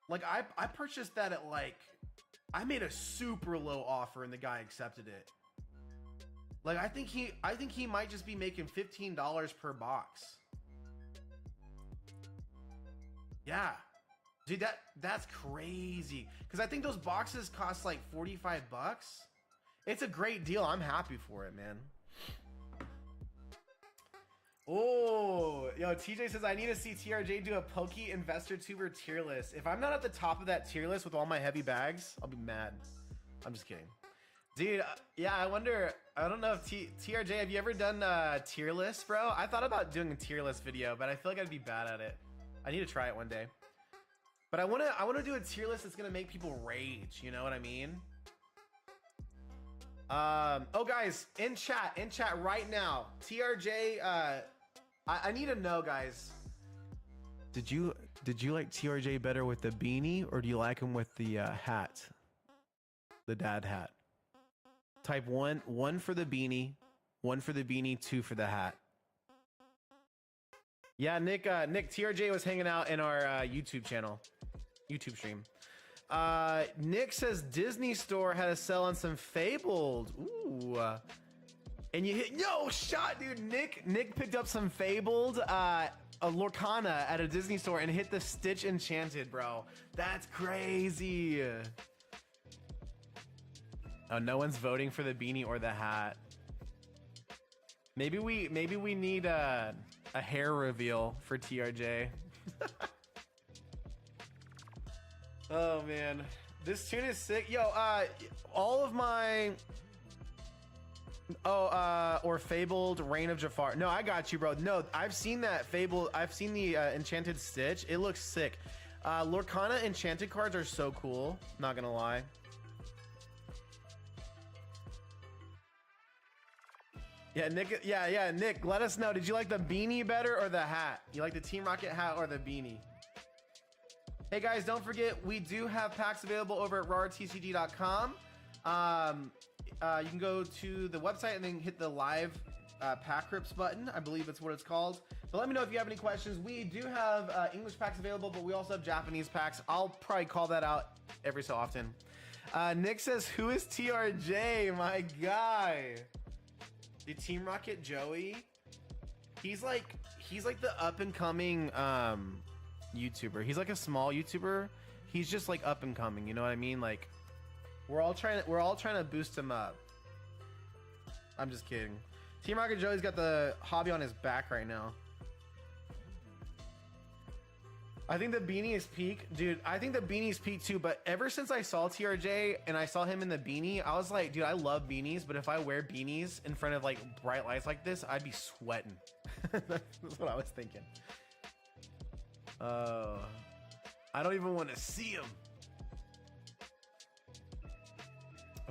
like I purchased that at like, I made a super low offer and the guy accepted it. Like I think he might just be making $15 per box. Yeah, dude, that's crazy. Cause I think those boxes cost like 45 bucks. It's a great deal. I'm happy for it, man. Oh, yo, TJ says I need to see TRJ do a Poke Investor Tuber tier list. If I'm not at the top of that tier list with all my heavy bags, I'll be mad. I'm just kidding. Dude, yeah, I don't know if TRJ, have you ever done tier lists, bro? I thought about doing a tier list video, but I feel like I'd be bad at it. I need to try it one day. But I want to do a tier list that's going to make people rage, you know what I mean? Oh guys, in chat right now, TRJ, I need to know, guys. Did you like TRJ better with the beanie, or do you like him with the hat? The dad hat. Type one for the beanie, 2 for the hat. Yeah, Nick, TRJ was hanging out in our YouTube channel. YouTube stream. Nick says Disney Store had a sale on some Fabled. Ooh. And you hit shot, dude. Nick picked up some Fabled a Lorcana at a Disney Store and hit the Stitch Enchanted, bro. That's crazy. Oh, no one's voting for the beanie or the hat. Maybe we need a hair reveal for TRJ. Oh man, this tune is sick. Yo, all of my or Fabled Reign of Jafar. No, I got you, bro. No, I've seen that Fable. I've seen the Enchanted Stitch. It looks sick. Lorcana Enchanted cards are so cool. Not gonna lie. Yeah, Nick. Yeah, Nick. Let us know. Did you like the beanie better or the hat? You like the Team Rocket hat or the beanie? Hey guys, don't forget we do have packs available over at rartcg.com. You can go to the website and then hit the live pack rips button. I believe that's what it's called. But let me know if you have any questions. We do have English packs available, but we also have Japanese packs. I'll probably call that out every so often. Nick says, "Who is TRJ, my guy?" The Team Rocket Joey. He's like the up and coming YouTuber. He's like a small YouTuber. He's just like up and coming. You know what I mean? Like we're all trying to boost him up. I'm just kidding. Team Rocket Joey's got the hobby on his back right now. I think the beanie is peak, dude. I think the beanie is peak too. But ever since I saw TRJ and I saw him in the beanie, I was like, dude, I love beanies. But if I wear beanies in front of like bright lights like this, I'd be sweating. That's what I was thinking. I don't even want to see him.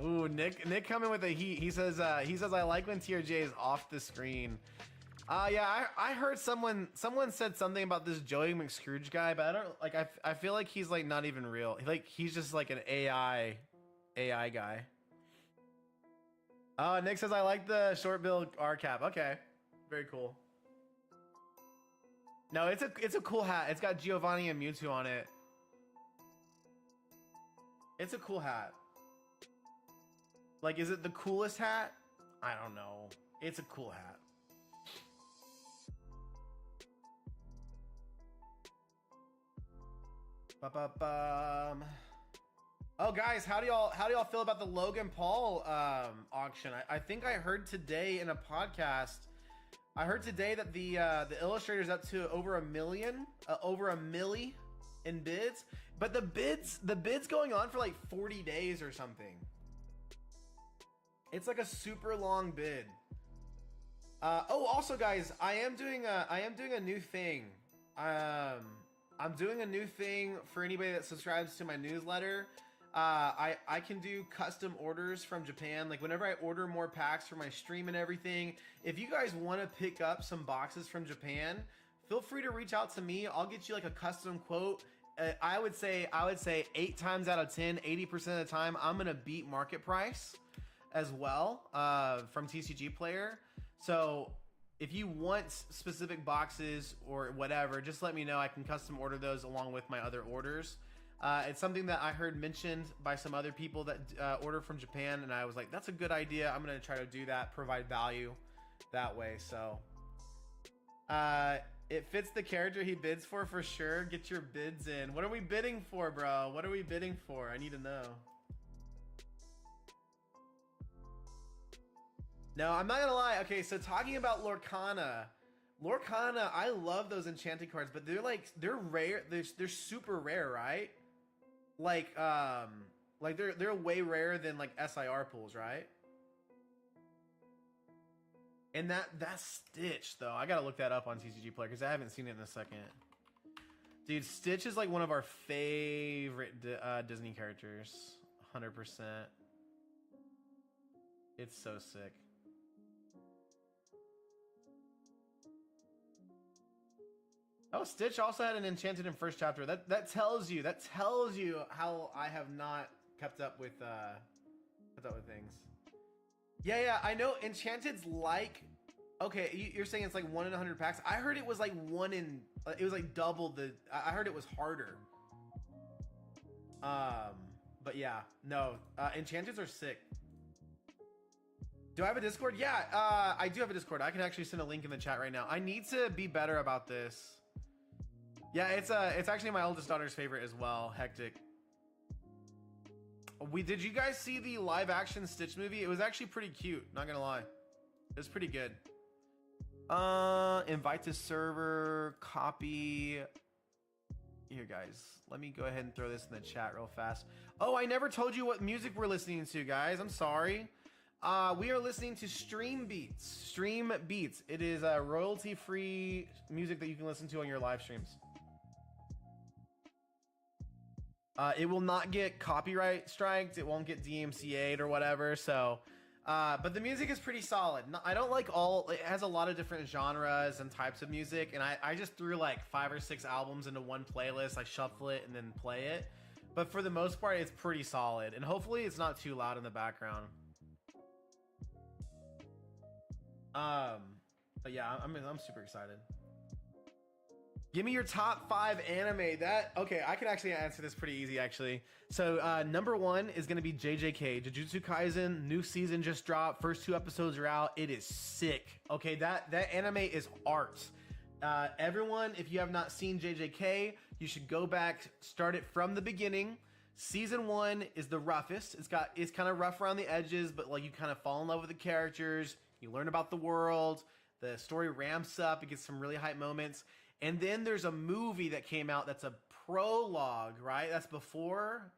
Ooh, Nick coming with a heat. He says I like when TRJ is off the screen. Yeah, I heard someone said something about this Joey McScrooge guy, but I don't like. I feel like he's like not even real. Like he's just like an AI guy. Oh, Nick says I like the short build R cap. Okay, very cool. No, it's a cool hat. It's got Giovanni and Mewtwo on it. It's a cool hat. Like, is it the coolest hat? I don't know. It's a cool hat. Ba-ba-bum. Oh, guys, how do y'all feel about the Logan Paul auction? I think I heard today in a podcast. I heard today that the Illustrator's up to over a million in bids, but the bids going on for like 40 days or something. It's like a super long bid. Oh, also, guys, I am doing a new thing. I'm doing a new thing for anybody that subscribes to my newsletter. I can do custom orders from Japan. Like whenever I order more packs for my stream and everything, if you guys want to pick up some boxes from Japan, feel free to reach out to me. I'll get you like a custom quote. I would say 8 times out of 10, 80% of the time, I'm gonna beat market price as well from TCG Player. So if you want specific boxes or whatever, just let me know. I can custom order those along with my other orders. It's something that I heard mentioned by some other people that order from Japan, and I was like, that's a good idea. I'm going to try to do that, provide value that way. So it fits the character he bids for sure. Get your bids in. What are we bidding for, bro? What are we bidding for? I need to know. No, I'm not gonna lie. Okay, so talking about Lorcana, I love those enchanted cards, but they're rare. They're super rare, right? Like they're way rarer than like SIR pools, right? And that's Stitch though. I gotta look that up on TCG Player because I haven't seen it in a second. Dude, Stitch is like one of our favorite Disney characters. 100%. It's so sick. Oh, Stitch also had an enchanted in first chapter. That tells you how I have not kept up with things. Yeah, I know enchanted's like, okay, you're saying it's like 1 in 100 packs. I heard it was like it was like double the. I heard it was harder. But yeah, no, enchanters are sick. Do I have a Discord? Yeah, I do have a Discord. I can actually send a link in the chat right now. I need to be better about this. Yeah, it's actually my oldest daughter's favorite as well. Hectic. Did you guys see the live action Stitch movie? It was actually pretty cute, not gonna lie. It was pretty good. Invite to server, copy. Here, guys, let me go ahead and throw this in the chat real fast. Oh, I never told you what music we're listening to, guys. I'm sorry. We are listening to Stream Beats. Stream Beats. It is royalty-free music that you can listen to on your live streams. It will not get copyright striked. It won't get DMCA'd or whatever. So, but the music is pretty solid. I don't like it has a lot of different genres and types of music. And I just threw like 5 or 6 albums into one playlist. I shuffle it and then play it. But for the most part, it's pretty solid. And hopefully it's not too loud in the background. But yeah, I'm super excited. Give me your top 5 anime. Okay, I can actually answer this pretty easy, actually. So, number 1 is going to be JJK, Jujutsu Kaisen. New season just dropped. First 2 episodes are out. It is sick. Okay, that anime is art. Everyone, if you have not seen JJK, you should go back, start it from the beginning. Season 1 is the roughest. It's kind of rough around the edges, but like you kind of fall in love with the characters. You learn about the world. The story ramps up. It gets some really hype moments. And then there's a movie that came out that's a prologue, right? That's before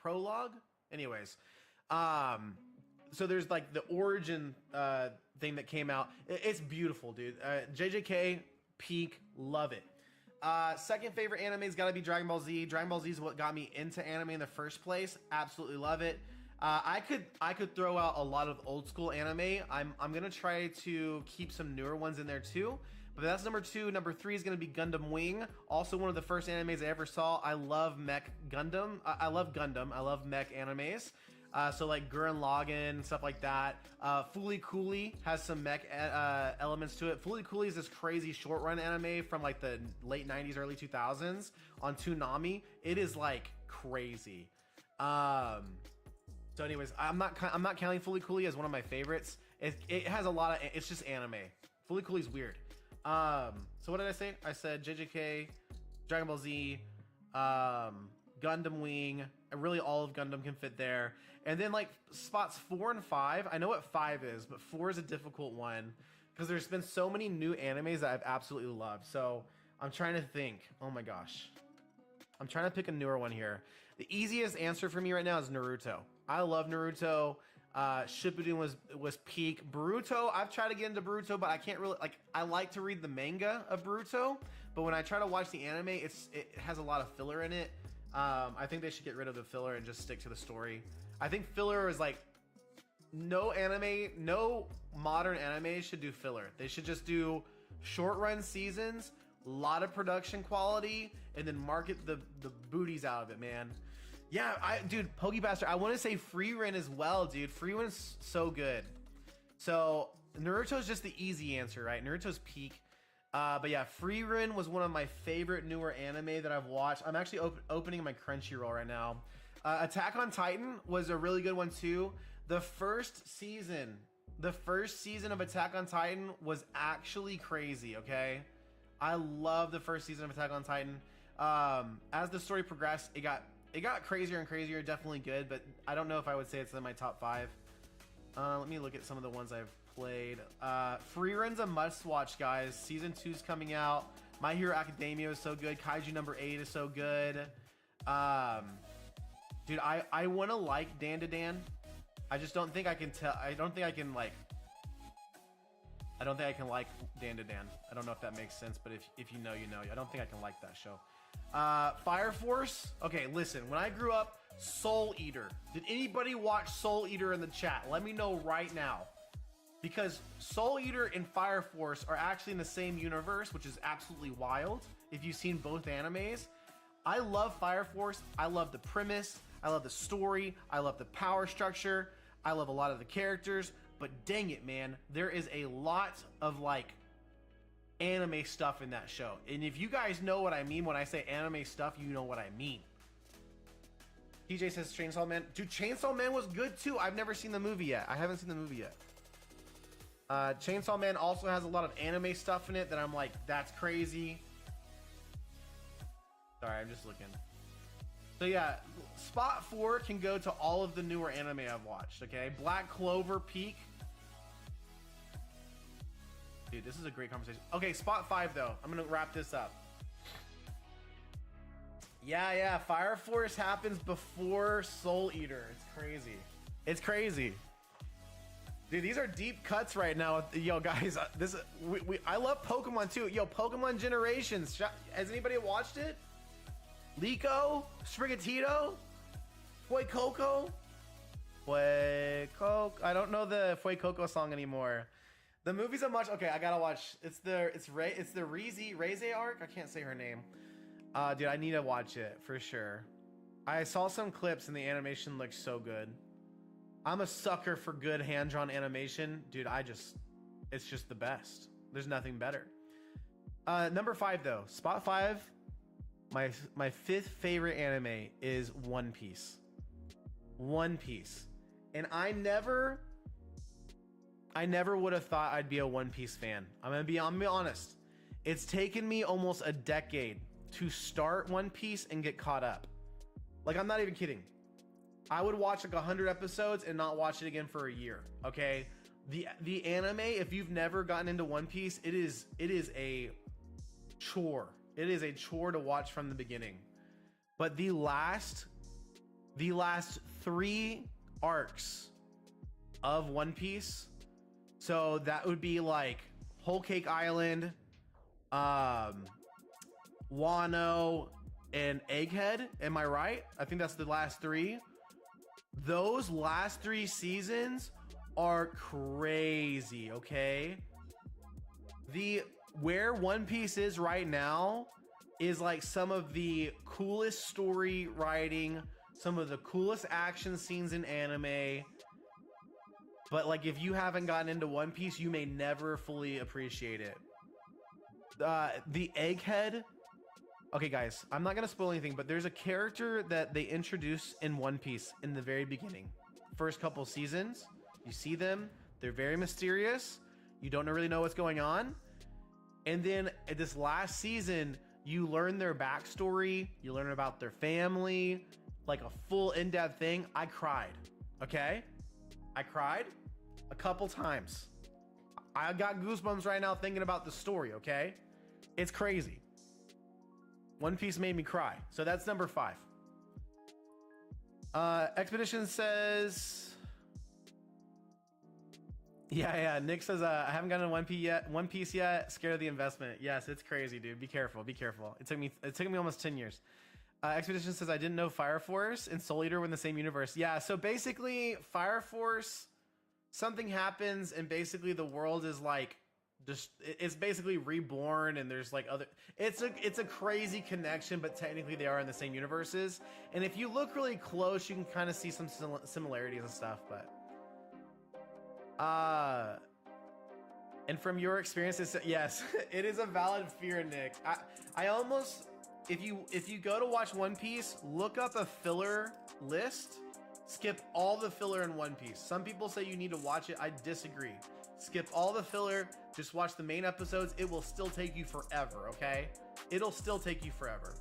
prologue. Anyways, so there's like the origin thing that came out. It's beautiful, dude. JJK, peak, love it. Second favorite anime has got to be Dragon Ball Z. Dragon Ball Z is what got me into anime in the first place. Absolutely love it. I could throw out a lot of old school anime. I'm gonna try to keep some newer ones in there too. But that's number 2. Number 3 is going to be Gundam Wing. Also one of the first animes I ever saw. I love mech Gundam. I love Gundam. I love mech animes. So like Gurren Lagann, stuff like that. Fooly Cooly has some mech elements to it. Fooly Cooly is this crazy short run anime from like the late 90s, early 2000s on Toonami. It is like crazy. So anyways, I'm not counting Fooly Cooly as one of my favorites. It has a lot of, it's just anime. Fooly Cooly's weird. So what did I say? I said JJK, Dragon Ball Z, Gundam Wing. Really all of Gundam can fit there. And then like spots 4 and 5. I know what 5 is, but 4 is a difficult one because there's been so many new animes that I've absolutely loved. So I'm trying to think. Oh my gosh. I'm trying to pick a newer one here. The easiest answer for me right now is Naruto. I love Naruto. Shippuden was peak. Boruto, I've tried to get into Boruto, but I can't really, like, I like to read the manga of Boruto, but when I try to watch the anime, it has a lot of filler in it. I think they should get rid of the filler and just stick to the story. I think filler is like, no modern anime should do filler. They should just do short run seasons, a lot of production quality, and then market the booties out of it, man. Yeah, dude, Pokebastard, I want to say Frieren as well, dude. Frieren's so good. So, Naruto's just the easy answer, right? Naruto's peak. But yeah, Frieren was one of my favorite newer anime that I've watched. I'm actually opening my Crunchyroll right now. Attack on Titan was a really good one too. The first season of Attack on Titan was actually crazy, okay? I love the first season of Attack on Titan. As the story progressed, it got crazier and crazier, definitely good, but I don't know if I would say it's in my top 5. Let me look at some of the ones I've played. Frieren's a must-watch, guys. Season 2's coming out. My Hero Academia is so good. Kaiju number 8 is so good. Dude, I want to like Dan to Dan. I just don't think I can tell. I don't think I can like Dan to Dan. I don't know if that makes sense, but if you know, you know. I don't think I can like that show. Fire Force. Okay, listen. When I grew up, Soul Eater. Did anybody watch Soul Eater in the chat? Let me know right now. Because Soul Eater and Fire Force are actually in the same universe, which is absolutely wild. If you've seen both animes. I love Fire Force. I love the premise. I love the story. I love the power structure. I love a lot of the characters. But dang it, man. There is a lot of like anime stuff in that show. And if you guys know what I mean when I say anime stuff, you know what I mean. TJ says Chainsaw Man. Dude, Chainsaw Man was good too. I've never seen the movie yet. I haven't seen the movie yet. Chainsaw Man also has a lot of anime stuff in it that I'm like, that's crazy. Sorry, I'm just looking. So yeah, spot 4 can go to all of the newer anime I've watched, okay? Black Clover, Peak. Dude, this is a great conversation. Okay, spot 5 though. I'm gonna wrap this up. Yeah, Fire Force happens before Soul Eater. It's crazy. It's crazy. Dude, these are deep cuts right now. Yo, guys, I love Pokemon too. Yo, Pokemon Generations. Has anybody watched it? Liko, Sprigatito, Fuecoco. I don't know the Fuecoco song anymore. The movie's a much. Okay, I gotta watch. It's the Reze arc. I can't say her name. Dude, I need to watch it for sure. I saw some clips and the animation looks so good. I'm a sucker for good hand-drawn animation. Dude, it's just the best. There's nothing better. Number 5 though, spot 5. My 5th favorite anime is One Piece. One Piece. And I never would have thought I'd be a One Piece fan. I'm gonna be honest. It's taken me almost a decade to start One Piece and get caught up. Like, I'm not even kidding. I would watch like 100 episodes and not watch it again for a year. Okay, the anime, if you've never gotten into One Piece, it is a chore. It is a chore to watch from the beginning. But the last 3 arcs of One Piece, so that would be like Whole Cake Island, Wano, and Egghead. Am I right? I think that's the last 3. Those last 3 seasons are crazy, okay? Where One Piece is right now is like some of the coolest story writing, some of the coolest action scenes in anime. But like, if you haven't gotten into One Piece, you may never fully appreciate it. The Egghead. Okay, guys, I'm not gonna spoil anything, but there's a character that they introduce in One Piece in the very beginning. First couple seasons, you see them, they're very mysterious. You don't really know what's going on. And then at this last season, you learn their backstory, you learn about their family, like a full in-depth thing. I cried, okay? I cried a couple times. I got goosebumps right now thinking about the story, okay? It's crazy. One Piece made me cry. So that's number 5. Expedition says... Yeah. Nick says, I haven't gotten One Piece yet. Scared of the investment. Yes, it's crazy, dude. Be careful. It took me almost 10 years. Expedition says, I didn't know Fire Force and Soul Eater were in the same universe. Yeah, so basically, Fire Force, something happens, and basically the world is like, it's basically reborn, and there's like other, it's a crazy connection, but technically they are in the same universes. And if you look really close, you can kind of see some similarities and stuff, but and from your experiences, yes, it is a valid fear, Nick. I almost, if you go to watch One Piece, look up a filler list, skip all the filler in One Piece. Some people say you need to watch it. I disagree. Skip all the filler, just watch the main episodes. It will still take you forever, okay? It'll still take you forever.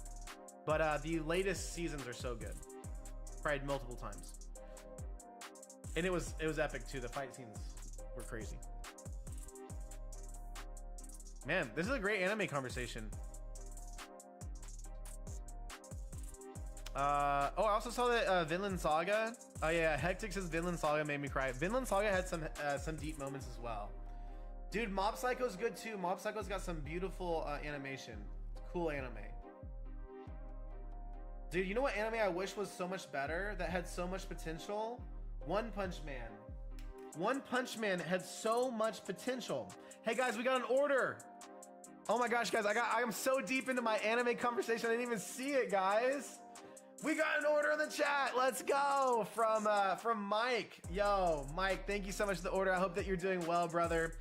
But the latest seasons are so good. Cried multiple times. And it was epic too. The fight scenes were crazy. Man, this is a great anime conversation. I also saw that Vinland Saga. Oh yeah, Hectic says Vinland Saga made me cry. Vinland Saga had some deep moments as well. Dude, Mob Psycho's good too. Mob Psycho's got some beautiful animation. Cool anime. Dude, you know what anime I wish was so much better, that had so much potential? One Punch Man. One Punch Man had so much potential. Hey guys, we got an order. Oh my gosh, guys, I am so deep into my anime conversation, I didn't even see it, guys. We got an order in the chat. Let's go from Mike. Yo, Mike, thank you so much for the order. I hope that you're doing well, brother.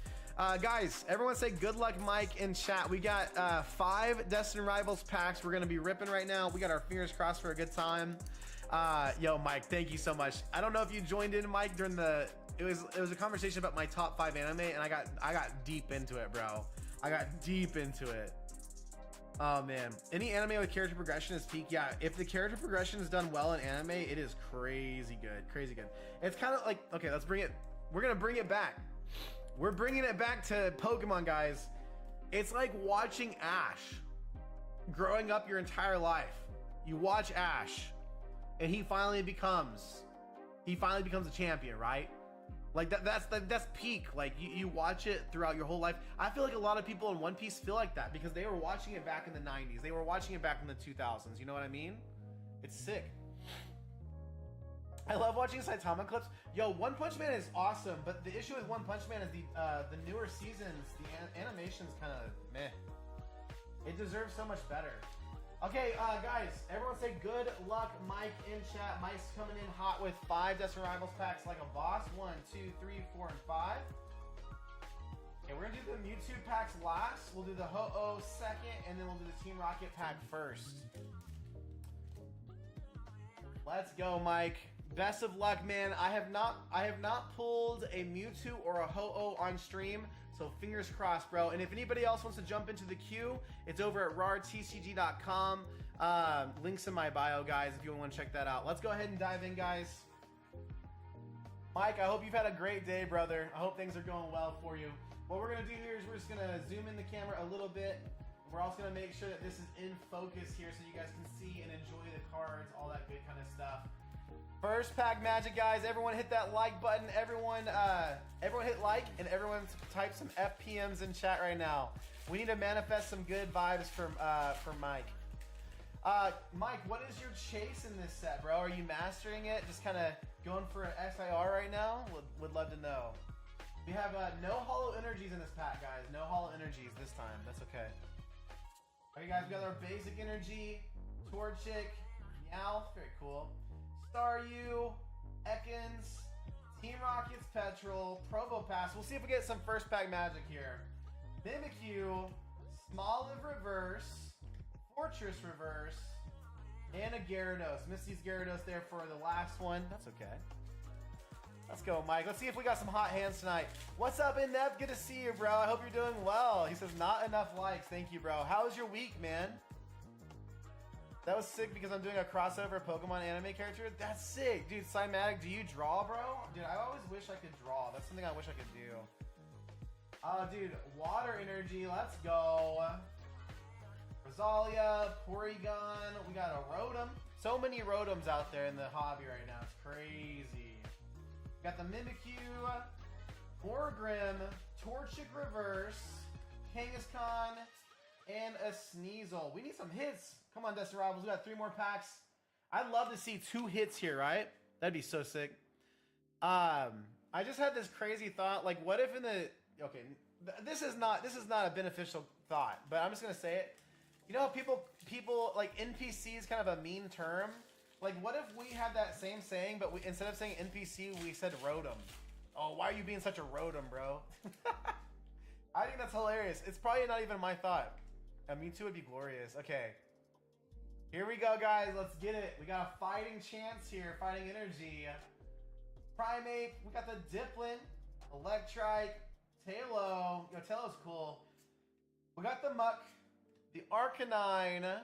Guys, everyone say good luck, Mike, in chat. We got 5 Destined Rivals packs we're gonna be ripping right now. We got our fingers crossed for a good time. Yo, Mike, thank you so much. I don't know if you joined in, Mike, during the it was a conversation about my top 5 anime, and I got deep into it, bro. I got deep into it. Oh man, any anime with character progression is peak. Yeah, if the character progression is done well in anime, it is crazy good, crazy good. It's kind of like, okay, let's bring it. We're gonna bring it back. We're bringing it back to Pokemon, guys. It's like watching Ash growing up your entire life. You watch Ash, and he finally becomes a champion, right? Like that's peak. Like you watch it throughout your whole life. I feel like a lot of people in One Piece feel like that because they were watching it back in the 90s. They were watching it back in the 2000s. You know what I mean? It's sick. I love watching Saitama clips. Yo, One Punch Man is awesome, but the issue with One Punch Man is the newer seasons, the animation's kind of meh. It deserves so much better. Okay, guys, everyone say good luck, Mike, in chat. Mike's coming in hot with 5 Desert Rivals packs like a boss. 1, 2, 3, 4, and 5. Okay, we're gonna do the Mewtwo packs last. We'll do the Ho-Oh second, and then we'll do the Team Rocket pack first. Let's go, Mike. Best of luck, man. I have not pulled a Mewtwo or a Ho-Oh on stream, so fingers crossed, bro. And if anybody else wants to jump into the queue, it's over at rartcg.com. Links in my bio, guys, if you want to check that out. Let's go ahead and dive in, guys. Mike, I hope you've had a great day, brother. I hope things are going well for you. What we're going to do here is we're just going to zoom in the camera a little bit. We're also going to make sure that this is in focus here so you guys can see and enjoy the cards, all that good kind of stuff. First pack magic, guys. Everyone hit that like button. Everyone hit like, and everyone type some FPMs in chat right now. We need to manifest some good vibes from Mike. Mike, what is your chase in this set, bro? Are you mastering it? Just kind of going for an SIR right now? Would love to know. We have no hollow energies in this pack, guys. No hollow energies this time. That's okay. Okay, guys, we got our basic energy, Torchic, Meowth, very cool. Staryu, Ekans, Team Rockets, Petrol, Probopass. We'll see if we get some first pack magic here. Mimikyu, Smoliv Reverse, Fortress Reverse, and a Gyarados. Missed these Gyarados there for the last one. That's okay. Let's go, Mike. Let's see if we got some hot hands tonight. What's up, Inev? Good to see you, bro. I hope you're doing well. He says, not enough likes. Thank you, bro. How was your week, man? That was sick because I'm doing a crossover Pokemon anime character. That's sick. Dude, Cymatic, do you draw, bro? Dude, I always wish I could draw. That's something I wish I could do. Dude, Water Energy. Let's go. Rosalia, Porygon. We got a Rotom. So many Rotoms out there in the hobby right now. It's crazy. Got the Mimikyu, Morgrem, Torchic Reverse, Kangaskhan, and a Sneasel. We need some hits. Come on, Desert Rivals. We got 3 more packs. I'd love to see 2 hits here, right? That'd be so sick. I just had this crazy thought. Like, what if in the... Okay, this is not a beneficial thought, but I'm just going to say it. You know how people, like, NPC is kind of a mean term? Like, what if we had that same saying, but instead of saying NPC, we said Rotom? Oh, why are you being such a Rotom, bro? I think that's hilarious. It's probably not even my thought. Mewtwo would be glorious. Okay. Here we go, guys. Let's get it. We got a fighting chance here. Fighting energy. Primeape. We got the Dipplin. Electrike. Tailo. Yo, Tailo's cool. We got the Muck. The Arcanine.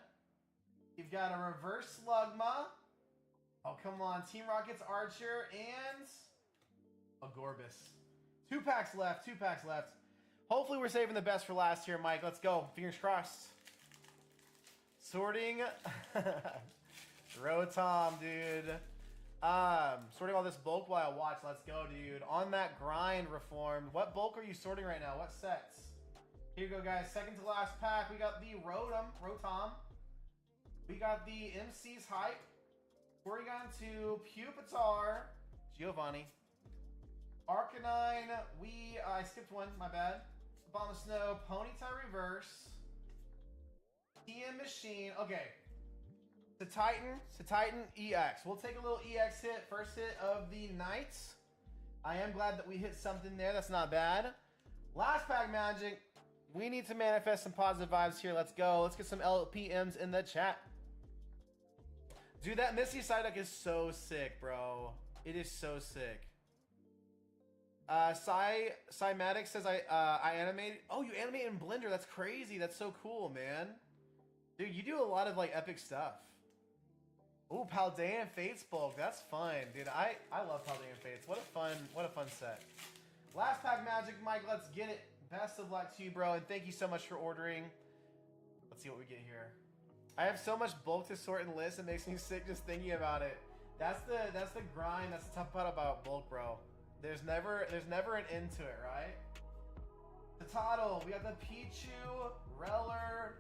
You've got a Reverse Slugma. Oh, come on. Team Rocket's Archer. And a Gorbis. 2 packs left. 2 packs left. Hopefully we're saving the best for last here, Mike. Let's go. Fingers crossed. Sorting Rotom, dude. Sorting all this bulk while I watch. Let's go, dude. On that grind, Reformed. What bulk are you sorting right now? What sets? Here you go, guys. Second to last pack. We got the Rotom. We got the MC's Hype. Porygon 2. Pupitar. Giovanni. Arcanine. I skipped one. My bad. Bomb of Snow. Ponyta Reverse. TM Machine. Okay. Titan EX. We'll take a little EX hit. First hit of the night. I am glad that we hit something there. That's not bad. Last pack magic. We need to manifest some positive vibes here. Let's go. Let's get some LPMs in the chat. Dude, that Misty Psyduck is so sick, bro. It is so sick. Cymatic says I animate. Oh, you animate in Blender. That's crazy. That's so cool, man. Dude, you do a lot of like epic stuff. Ooh, Paldean Fates bulk. That's fun, dude. I love Paldean Fates. What a fun set. Last pack magic, Mike. Let's get it. Best of luck to you, bro, and thank you so much for ordering. Let's see what we get here. I have so much bulk to sort and list. It makes me sick just thinking about it. That's the grind. That's the tough part about bulk, bro. There's never an end to it, right? The Toddle. We got the Pichu, Reller,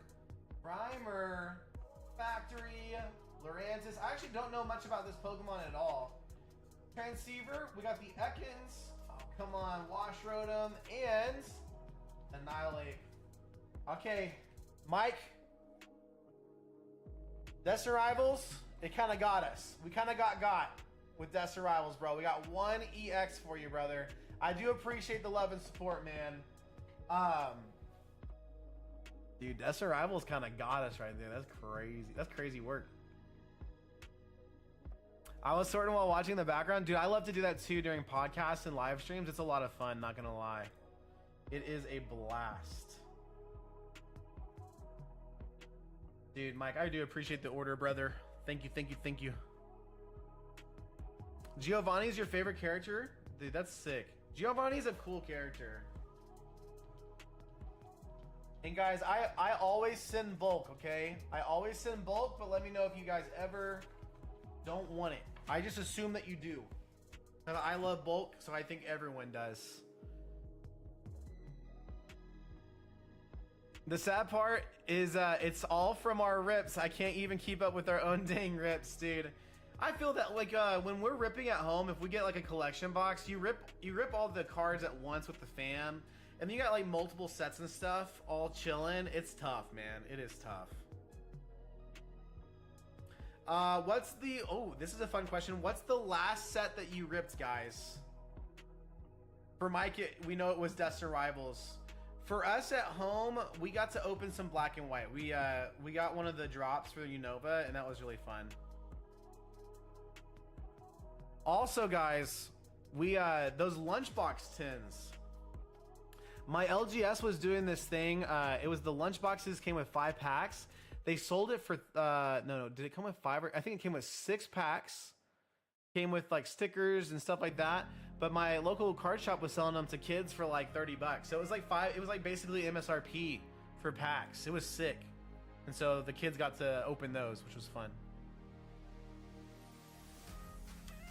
Grimer, Factory, Lurantis. I actually don't know much about this Pokemon at all. Transceiver. We got the Ekans. Oh, come on, Wash Rotom and Annihilate. Okay, Mike. Death Rivals, it kind of got us. We kind of got with Death Rivals, bro. We got one EX for you, brother. I do appreciate the love and support, man. Dude, Death Rivals kind of got us right there. That's crazy. That's crazy work. I was sorting while watching in the background. Dude, I love to do that too during podcasts and live streams. It's a lot of fun, not gonna lie. It is a blast. Dude, Mike, I do appreciate the order, brother. Thank you, thank you, thank you. Giovanni's your favorite character? Dude, that's sick. Giovanni's a cool character. And guys, I always send bulk, okay? I always send bulk, but let me know if you guys ever don't want it. I just assume that you do. And I love bulk, so I think everyone does. The sad part is it's all from our rips. I can't even keep up with our own dang rips, dude. I feel that like when we're ripping at home, if we get like a collection box, you rip all the cards at once with the fam, and then you got like multiple sets and stuff all chilling. It's tough, man. It is tough. What's the this is a fun question. What's the last set that you ripped, guys? For Mike, we know it was Death Rivals. For us at home, we got to open some black and white. We got one of the drops for Unova, and that was really fun. Also, guys, we those lunchbox tins. My LGS was doing this thing. It was the lunchboxes came with 5 packs. They sold it for no. Did it come with 5? I think it came with 6 packs. Came with like stickers and stuff like that. But my local card shop was selling them to kids for like $30. So it was like it was like basically MSRP for packs. It was sick. And so the kids got to open those, which was fun.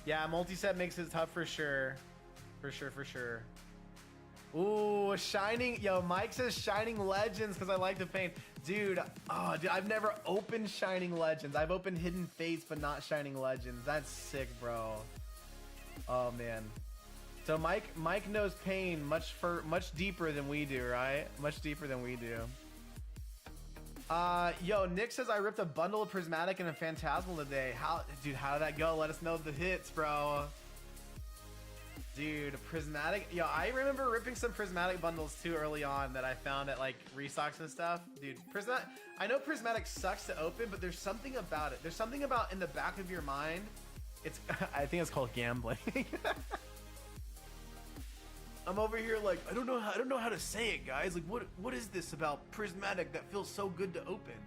Yeah, multi-set makes it tough for sure. For sure. Ooh, Shining. Yo, Mike says Shining Legends because I like to paint. Dude, I've never opened Shining Legends. I've opened Hidden Fates, but not Shining Legends. That's sick, bro. Oh, man. So Mike knows pain much deeper than we do, right? Much deeper than we do. Yo, Nick says I ripped a bundle of Prismatic and a Phantasmal today. How did that go? Let us know the hits, bro. Dude, Prismatic. Yo, I remember ripping some Prismatic bundles too early on that I found at like restocks and stuff. Dude, Prismatic. I know Prismatic sucks to open, but there's something about it. There's something about in the back of your mind. It's I think it's called gambling. I'm over here like I don't know how to say it, guys. Like what is this about Prismatic that feels so good to open?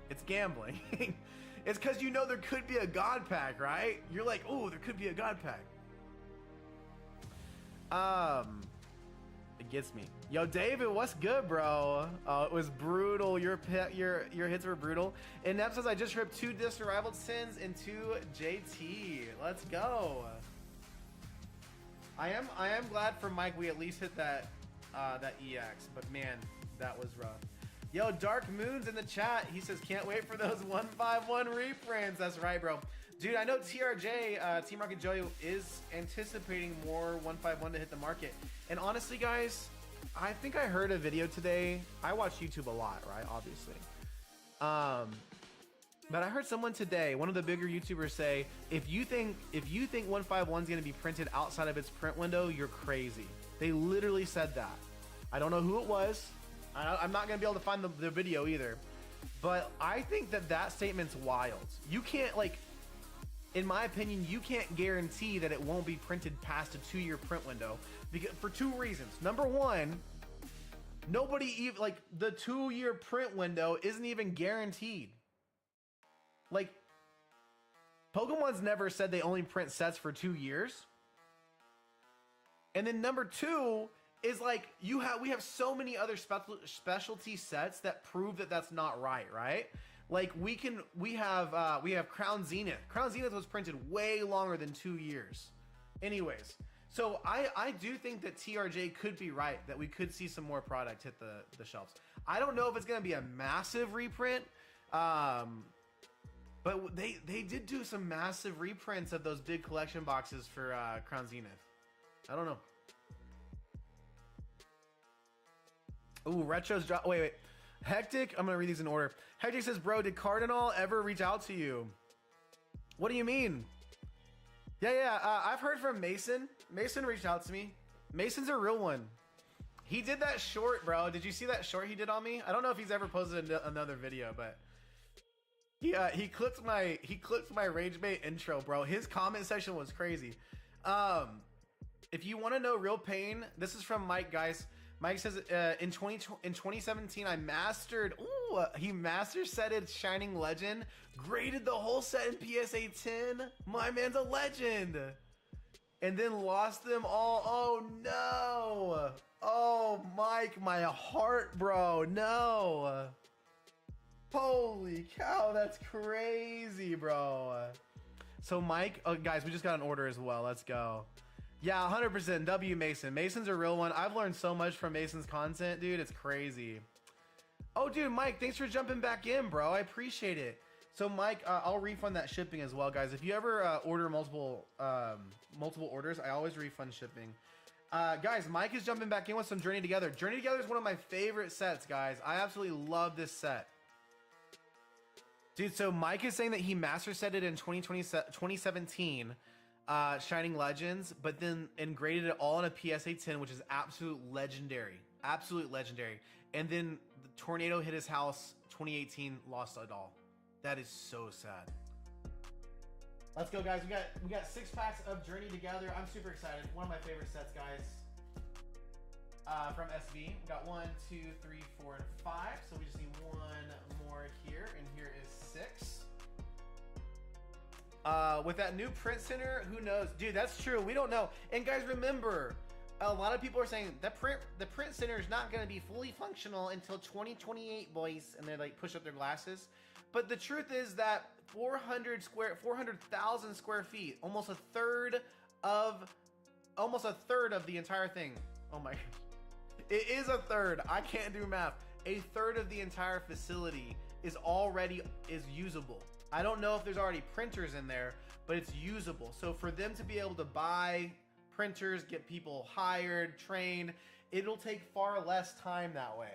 It's gambling. It's because you know there could be a God pack, right? You're like, oh, there could be a God pack. It gets me. Yo, David, what's good, bro? It was brutal. Your hits were brutal. And Nep says I just ripped 2 Disc Rival Sins and 2 JT. Let's go. I am glad for Mike we at least hit that EX, but man, that was rough. Yo, Dark Moon's in the chat. He says can't wait for those 151 reprints. That's right, bro. Dude, I know TRJ, Team Rocket Joey, is anticipating more 151 to hit the market. And honestly, guys, I think I heard a video today. I watch YouTube a lot, right? Obviously. But I heard someone today, one of the bigger YouTubers, say, if you think 151 is going to be printed outside of its print window, you're crazy. They literally said that. I don't know who it was. I'm not going to be able to find the video either. But I think that that statement's wild. You can't, like, in my opinion, you can't guarantee that it won't be printed past a 2-year print window because, for 2 reasons. Number one, nobody even, like, the 2-year print window isn't even guaranteed. Like, Pokemon's never said they only print sets for 2 years. And then number two is, like, we have so many other specialty sets that prove that that's not right? Like, we have Crown Zenith. Crown Zenith was printed way longer than 2 years. Anyways, so I do think that TRJ could be right, that we could see some more product hit the shelves. I don't know if it's going to be a massive reprint, but they did do some massive reprints of those big collection boxes for Crown Zenith. I don't know. Ooh, Retro's drop. Wait. Hectic, I'm gonna read these in order. Hectic says, bro, did Cardinal ever reach out to you? What do you mean? Yeah, I've heard from Mason. Mason reached out to me. Mason's a real one. He did that short, bro. Did you see that short he did on me? I don't know if he's ever posted another video, but he clipped my Rage Bait intro, bro. His comment section was crazy. If you want to know real pain, this is from Mike, guys. Mike says, in 2017, I mastered, he master setted Shining Legend, graded the whole set in PSA 10. My man's a legend. And then lost them all. Oh, no. Oh, Mike, my heart, bro. No. Holy cow, that's crazy, bro. So, Mike, guys, we just got an order as well. Let's go. Yeah, 100%. W Mason. Mason's a real one. I've learned so much from Mason's content, dude. It's crazy. Oh, dude, Mike, thanks for jumping back in, bro. I appreciate it. So, Mike, I'll refund that shipping as well, guys. If you ever order multiple orders, I always refund shipping. Guys, Mike is jumping back in with some Journey Together. Journey Together is one of my favorite sets, guys. I absolutely love this set. Dude, so Mike is saying that he master set it in 2017. Shining Legends, but then graded it all on a PSA 10, which is absolute legendary. And then the tornado hit his house, 2018, lost it all. That is so sad. Let's go, guys. We got 6 packs of Journey Together. I'm super excited. One of my favorite sets, guys. From SV. We got 1, 2, 3, 4, and 5. So we just need one more here, and here is 6. With that new print center, who knows? Dude, that's true. We don't know. And guys, remember, a lot of people are saying the print center is not going to be fully functional until 2028, boys. And they like push up their glasses. But the truth is that 400,000 square feet, almost a third of the entire thing. Oh my gosh. It is a third. I can't do math. A third of the entire facility is usable. I don't know if there's already printers in there, but it's usable. So for them to be able to buy printers, get people hired, trained, it'll take far less time that way.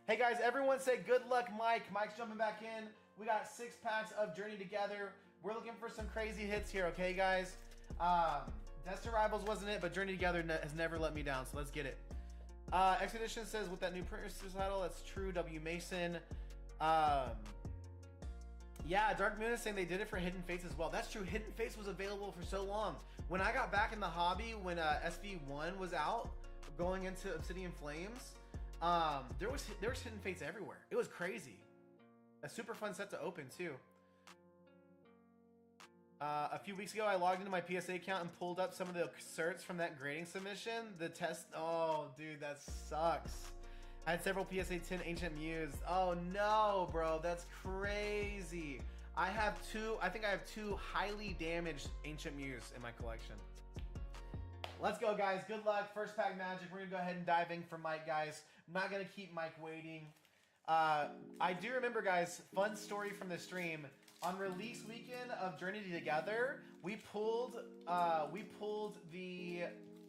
Hey guys, everyone say good luck, Mike. Mike's jumping back in. We got 6 packs of Journey Together. We're looking for some crazy hits here, okay guys? Destined Rivals wasn't it, but Journey Together has never let me down, so let's get it. Expedition says with that new printer title, that's true, W Mason. Yeah, Dark Moon is saying they did it for Hidden Fates as well. That's true. Hidden Fates was available for so long. When I got back in the hobby, when SV1 was out, going into Obsidian Flames, there was Hidden Fates everywhere. It was crazy. A super fun set to open too. A few weeks ago, I logged into my PSA account and pulled up some of the certs from that grading submission. The test. Oh, dude, that sucks. I had several PSA 10 Ancient Muse. Oh no, bro, that's crazy. I think I have 2 highly damaged Ancient Muse in my collection. Let's go, guys. Good luck. First pack magic. We're gonna go ahead and dive in for Mike, guys. I'm not gonna keep Mike waiting. I do remember, guys, fun story from the stream. On release weekend of Journey Together, we pulled the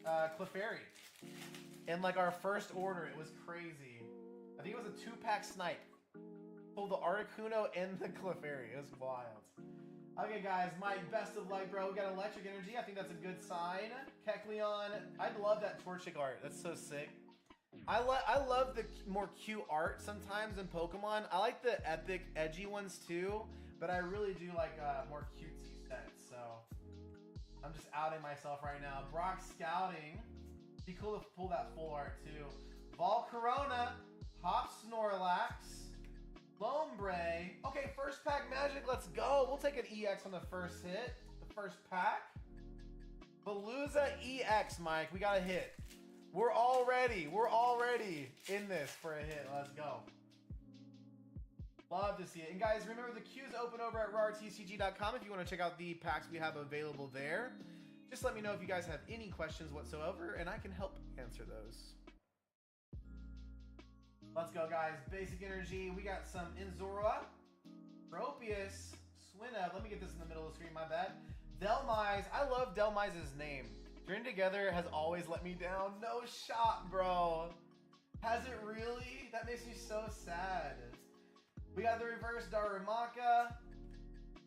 Clefairy. In like our first order, it was crazy. I think it was a 2-pack snipe. Pulled the Articuno and the Clefairy. It was wild. Okay, guys, Mike, best of luck, bro. We got Electric Energy. I think that's a good sign. Kecleon. I love that Torchic art. That's so sick. I love the more cute art sometimes in Pokemon. I like the epic, edgy ones too, but I really do like more cutesy sets. So I'm just outing myself right now. Brock Scouting. Be cool to pull that full art too. Volcarona, Hop Snorlax, Lombre. Okay, first pack magic, let's go. We'll take an EX on the first hit, the first pack. Palooza EX, Mike, we got a hit. We're already in this for a hit. Let's go. Love to see it. And guys, remember the queue's open over at rartcg.com if you want to check out the packs we have available there. Just let me know if you guys have any questions whatsoever, and I can help answer those. Let's go, guys. Basic energy. We got some Inzora, Tropius, Swinub. Let me get this in the middle of the screen, my bad. Delmise. I love Delmise's name. Journey Together has always let me down. No shot, bro. Has it really? That makes me so sad. We got the reverse Darumaka,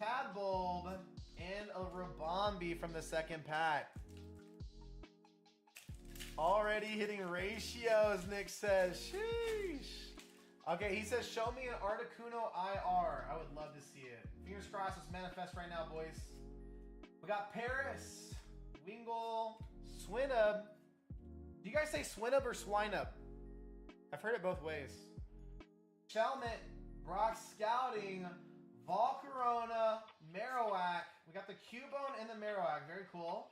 Tadbulb, and a Rabombi from the second pack. Already hitting ratios, Nick says. Sheesh. Okay, he says, show me an Articuno IR. I would love to see it. Fingers crossed, let's manifest right now, boys. We got Paris, Wingull, Swinub. Do you guys say Swinub or Swinub? I've heard it both ways. Shelmet, Brock Scouting, Volcarona, Marowak. We got the Cubone and the Marowak. Very cool.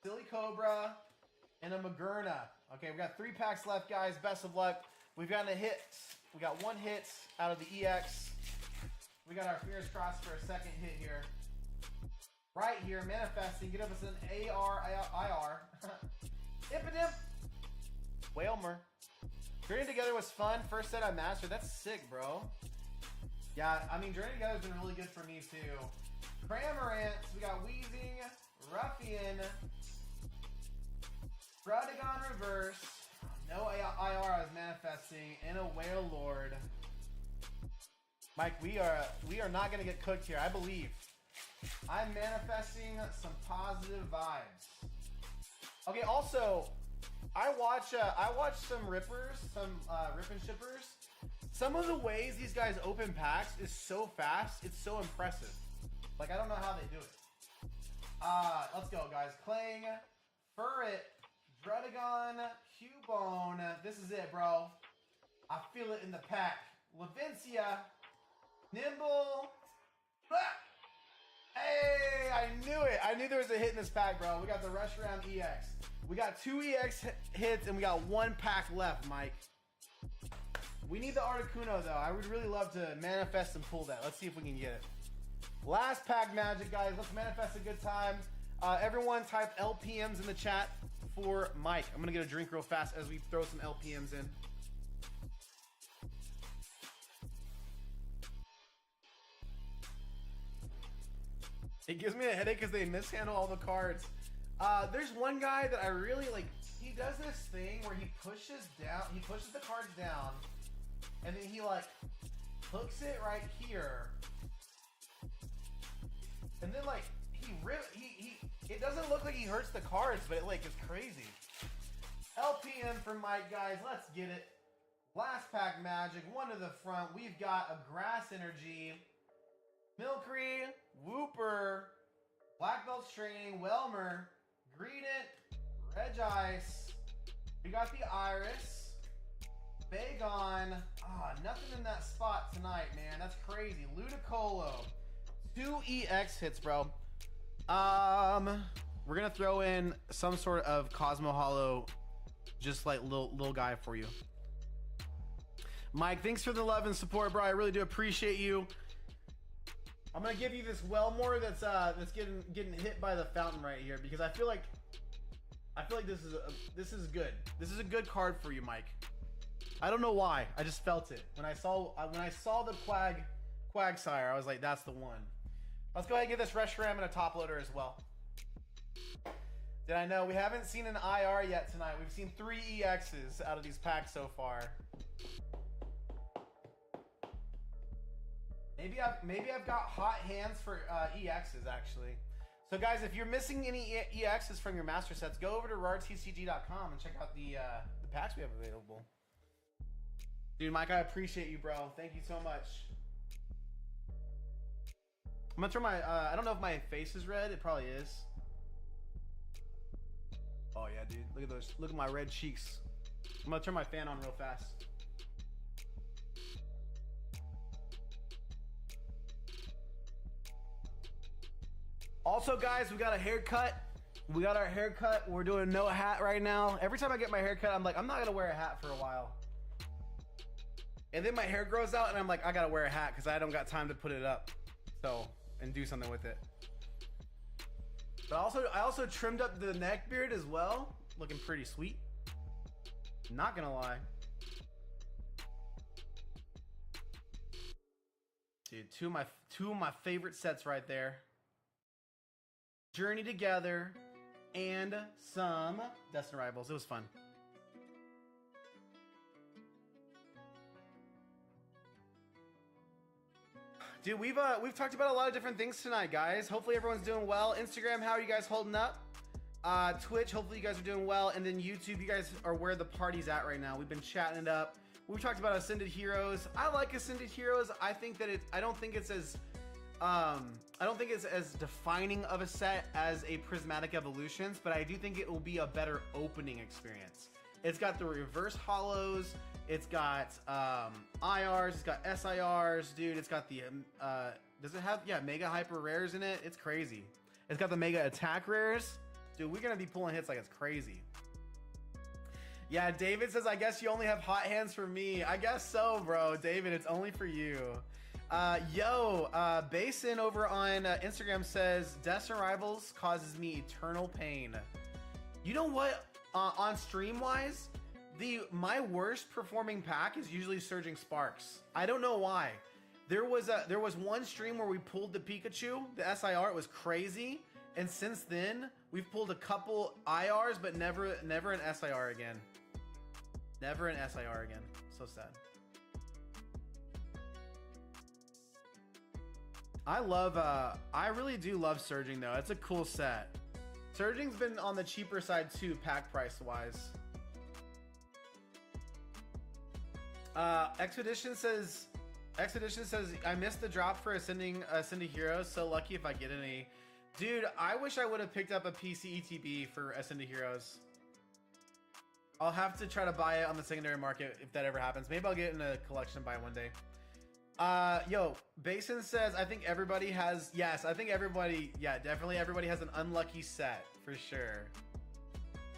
Silly Cobra and a Magerna. Okay, we got 3 packs left, guys. Best of luck. We've gotten a hit. We got 1 hit out of the EX. We got our fingers crossed for a second hit here. Right here, manifesting. Get us an AR, IR. Impidimp. Whalmer. Journey Together was fun. First set I mastered. That's sick, bro. Yeah, I mean, Journey Together has been really good for me, too. Cramorant. We got Weezing, Ruffian, Radagon Reverse. No IR I was manifesting. And a Wailord. Mike, we are not going to get cooked here. I believe. I'm manifesting some positive vibes. Okay, also, I watch some rippers, some rip and shippers. Some of the ways these guys open packs is so fast, it's so impressive. Like, I don't know how they do it. Let's go, guys. Clang, Furret, Dredagon, Cubone. This is it, bro. I feel it in the pack. Lavincia, Nimble. Ah! Hey, I knew it. I knew there was a hit in this pack, bro. We got the Rush Round EX. We got 2 EX hits, and we got 1 pack left, Mike. We need the Articuno, though. I would really love to manifest and pull that. Let's see if we can get it. Last pack magic, guys. Let's manifest a good time. Everyone type LPMs in the chat for Mike. I'm going to get a drink real fast as we throw some LPMs in. It gives me a headache because they mishandle all the cards. There's one guy that I really like. He does this thing where he pushes the cards down, and then he like hooks it right here, and then like it doesn't look like he hurts the cards, but it like is crazy. LPM for Mike, guys. Let's get it. Last pack magic, 1 to the front. We've got a Grass Energy, Milcery, Wooper, Black Belt Training, Whelmer, Greedent, Regice. We got the Iris, Bagon. Nothing in that spot tonight, man. That's crazy. Ludicolo. 2 EX hits, bro. We're gonna throw in some sort of Cosmo Hollow, just like little guy for you. Mike, thanks for the love and support, bro. I really do appreciate you. I'm gonna give you this Whelmore that's getting hit by the fountain right here because I feel like this is good. This is a good card for you, Mike. I don't know why. I just felt it when I saw the Quagsire. I was like, that's the one. Let's go ahead and get this Reshiram and a top loader as well. Did I know we haven't seen an IR yet tonight? We've seen 3 EXs out of these packs so far. Maybe I've got hot hands for EXs actually. So guys, if you're missing any EXs from your master sets, go over to rartcg.com and check out the packs we have available. Dude, Mike, I appreciate you, bro. Thank you so much. I'm gonna turn my, I don't know if my face is red. It probably is. Oh yeah, dude. Look at those. Look at my red cheeks. I'm gonna turn my fan on real fast. Also, guys, we got a haircut. We got our haircut. We're doing no hat right now. Every time I get my haircut, I'm like, I'm not gonna wear a hat for a while. And then my hair grows out and I'm like, I gotta wear a hat because I don't got time to put it up. So, and do something with it. But I also trimmed up the neck beard as well. Looking pretty sweet. Not gonna lie. Dude, two of my favorite sets right there. Journey Together and some Destined Rivals. It was fun. Dude, we've talked about a lot of different things tonight, guys. Hopefully everyone's doing well. Instagram, how are you guys holding up? Twitch, hopefully you guys are doing well. And then YouTube, you guys are where the party's at right now. We've been chatting it up. We've talked about Ascended Heroes. I like Ascended Heroes. I think that I don't think it's as defining of a set as a Prismatic Evolutions, but I do think it will be a better opening experience. It's got the reverse hollows. It's got IRs, it's got SIRs, dude. It's got the does it have mega hyper rares in it? It's crazy. It's got the mega attack rares, dude. We're gonna be pulling hits like it's crazy. Yeah, David says, I guess you only have hot hands for me. I guess so, bro. David, it's only for you. Basin over on Instagram says Destined Rivals causes me eternal pain. You know what? On stream wise, my worst performing pack is usually Surging Sparks. I don't know why. There was one stream where we pulled the Pikachu, the SIR. It was crazy, and since then we've pulled a couple IRs, but never an SIR again. Never an SIR again. So sad. I really do love Surging though. It's a cool set. Surging's been on the cheaper side too, pack price wise. Expedition says I missed the drop for Ascending Heroes. So lucky if I get any. Dude, I wish I would have picked up a PC ETB for Ascending Heroes. I'll have to try to buy it on the secondary market if that ever happens. Maybe I'll get in a collection buy one day. Basin says I think everybody has, yes, I think everybody, yeah, definitely everybody has an unlucky set for sure.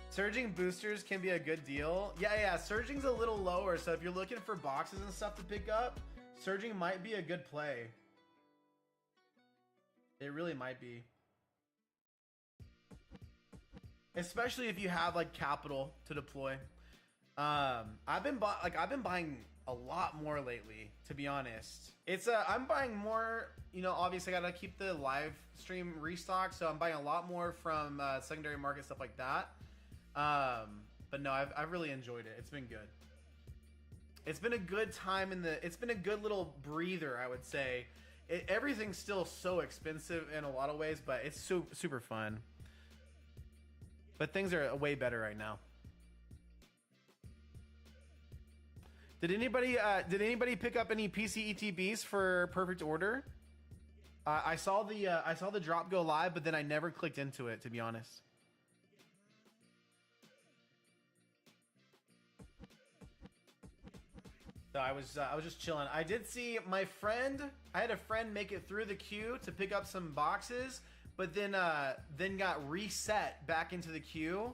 Surging boosters can be a good deal. Yeah, Surging's a little lower, so if you're looking for boxes and stuff to pick up, Surging might be a good play. It really might be. Especially if you have like capital to deploy. I've been buying a lot more lately, to be honest. I'm buying more, you know, obviously I gotta keep the live stream restock, so I'm buying a lot more from secondary market, stuff like that. But no, I've really enjoyed it. It's been good. It's been a good time it's been a good little breather, I would say. Everything's still so expensive in a lot of ways, but it's super fun. But things are way better right now. Did anybody pick up any PC ETBs for Perfect Order? I saw the drop go live, but then I never clicked into it, to be honest. So I was just chilling. I did see I had a friend make it through the queue to pick up some boxes, but then got reset back into the queue,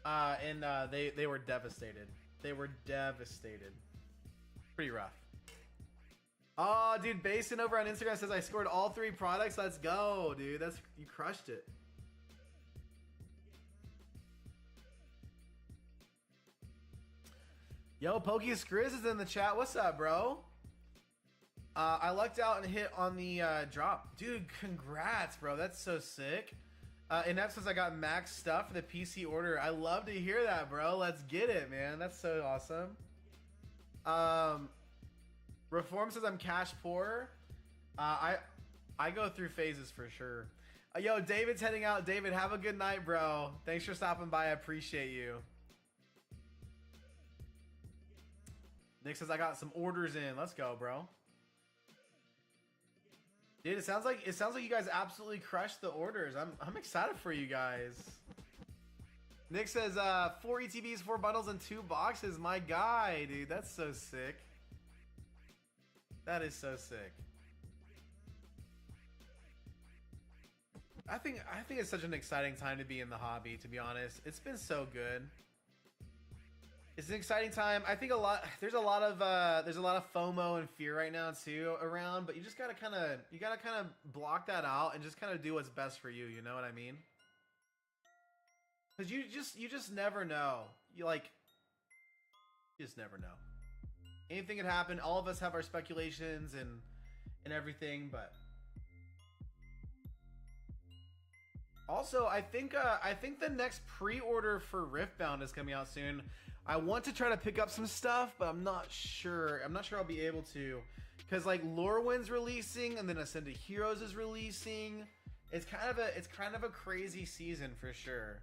and they were devastated. They were devastated. Pretty rough. Oh, dude, Basin over on Instagram says I scored all 3 products. Let's go, dude. You crushed it. Yo, Pokey Skriz is in the chat. What's up, bro? I lucked out and hit on the drop. Dude, congrats, bro. That's so sick. And that says I got max stuff for the PC order. I love to hear that, bro. Let's get it, man. That's so awesome. Reform says I'm cash poor. I go through phases for sure. Yo, David's heading out. David, have a good night, bro. Thanks for stopping by. I appreciate you. Nick says I got some orders in. Let's go, bro. Dude, it sounds like you guys absolutely crushed the orders. I'm excited for you guys. Nick says 4 ETBs, 4 bundles, and 2 boxes. My guy, dude, that's so sick. That is so sick. I think it's such an exciting time to be in the hobby, to be honest. It's been so good. It's an exciting time. I think there's a lot of FOMO and fear right now too around, but you just gotta kind of block that out and just kind of do what's best for you. You know what I mean? Because you just never know. You just never know. Anything could happen. All of us have our speculations and everything, but also I think the next pre-order for Riftbound is coming out soon. I want to try to pick up some stuff, but I'm not sure. I'm not sure I'll be able to, because like Lorwyn's releasing, and then Ascended Heroes is releasing. It's kind of a crazy season for sure.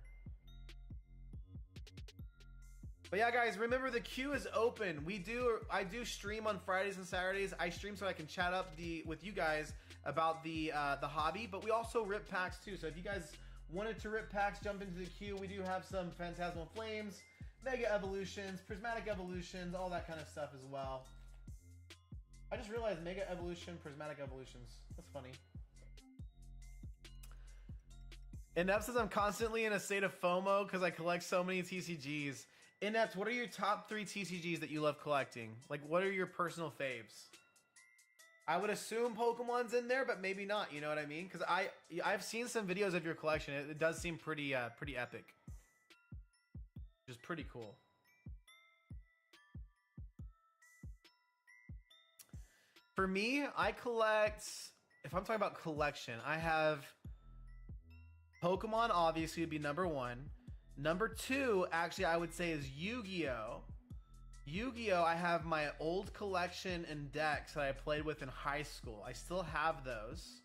But yeah, guys, remember the queue is open. I do stream on Fridays and Saturdays. I stream so I can chat up with you guys about the hobby, but we also rip packs too. So if you guys wanted to rip packs, jump into the queue. We do have some Phantasmal Flames, Mega Evolutions, Prismatic Evolutions, all that kind of stuff as well. I just realized Mega Evolution, Prismatic Evolutions. That's funny. Inept says I'm constantly in a state of FOMO because I collect so many TCGs. Inept, what are your top 3 TCGs that you love collecting? Like, what are your personal faves? I would assume Pokemon's in there, but maybe not. You know what I mean? Because I've seen some videos of your collection. It does seem pretty epic. Which is pretty cool. For me, I collect. If I'm talking about collection, I have Pokemon. Obviously, would be number 1. Number 2, actually, I would say is Yu-Gi-Oh! Yu-Gi-Oh! I have my old collection and decks that I played with in high school. I still have those.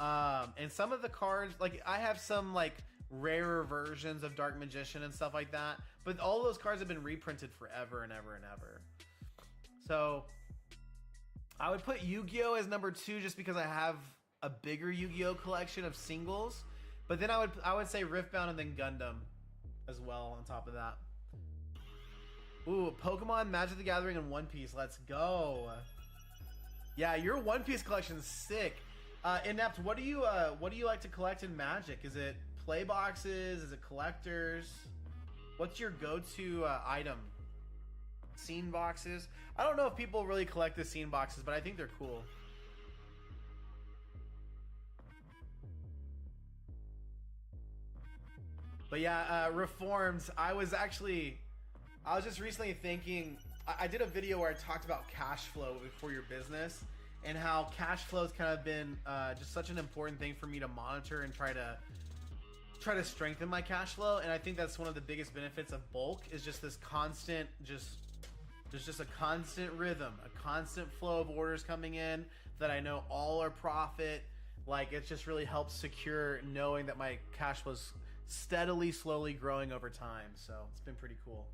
And some of the cards, like I have some like rarer versions of Dark Magician and stuff like that. But all those cards have been reprinted forever and ever and ever. So I would put Yu-Gi-Oh! As number 2 just because I have a bigger Yu-Gi-Oh! Collection of singles. But then I would say Riftbound and then Gundam as well on top of that. Ooh, Pokemon, Magic the Gathering, and One Piece. Let's go. Yeah, your One Piece collection is sick. Inept, what do you like to collect in Magic? Is it play boxes? Is it collectors? What's your go-to item? Scene boxes? I don't know if people really collect the scene boxes, but I think they're cool. But yeah, Reformed. I was just recently thinking, I did a video where I talked about cash flow for your business and how cash flow has kind of been just such an important thing for me to monitor and try to strengthen my cash flow. And I think that's one of the biggest benefits of bulk is just this constant, there's just a constant rhythm, a constant flow of orders coming in that I know all are profit. Like it just really helps secure knowing that my cash flow's steadily, slowly growing over time. So it's been pretty cool.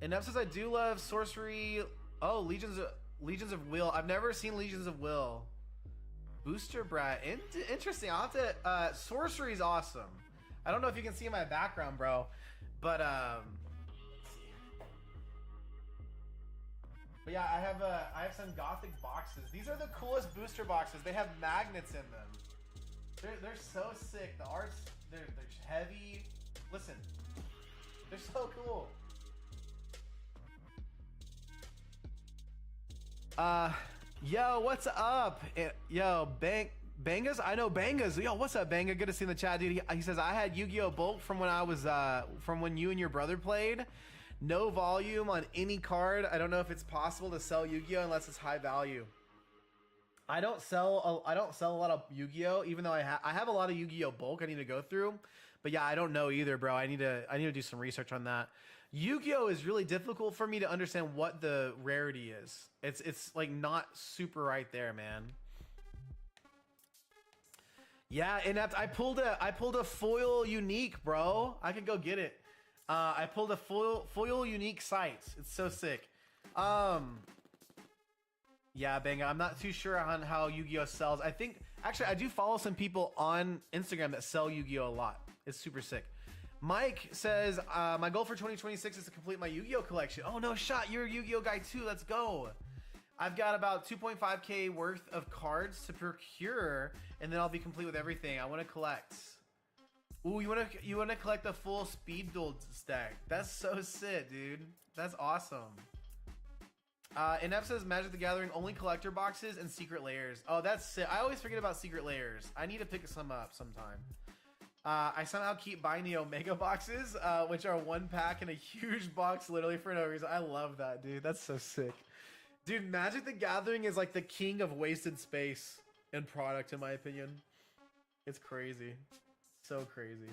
And Nev says I do love sorcery. Oh, Legions of Will. I've never seen Legions of Will. Booster Brat. Interesting. I'll have to. Sorcery is awesome. I don't know if you can see in my background, bro, but But yeah, I have some Gothic boxes. These are the coolest booster boxes. They have magnets in them. They're so sick. The art's they're heavy. Listen, they're so cool. Yo, what's up? Yo, Bangas? I know Bangas. Yo, what's up, Banga? Good to see you in the chat, dude. He says I had Yu-Gi-Oh! Bulk from when you and your brother played. No volume on any card. I don't know if it's possible to sell Yu-Gi-Oh! Unless it's high value. I don't sell a lot of Yu-Gi-Oh! Even though I have a lot of Yu-Gi-Oh! Bulk I need to go through. But yeah, I don't know either, bro. I need to do some research on that. Yu-Gi-Oh! Is really difficult for me to understand what the rarity is. It's like not super right there, man. Yeah, Inept, I pulled a foil unique, bro. I could go get it. I pulled a foil unique sights. It's so sick. Yeah, Banga. I'm not too sure on how Yu-Gi-Oh sells. I think actually I do follow some people on Instagram that sell Yu-Gi-Oh a lot. It's super sick. Mike says, my goal for 2026 is to complete my Yu-Gi-Oh collection. Oh, no shot. You're a Yu-Gi-Oh guy too. Let's go. I've got about 2.5K worth of cards to procure, and then I'll be complete with everything. I want to collect. Ooh, you wanna collect the full speed duel stack. That's so sick, dude. That's awesome. Inept says Magic the Gathering only collector boxes and secret layers. Oh, that's sick. I always forget about secret layers. I need to pick some up sometime. I somehow keep buying the Omega boxes, which are one pack in a huge box literally for no reason. I love that, dude. That's so sick. Dude, Magic the Gathering is like the king of wasted space and product, in my opinion. It's crazy. So crazy.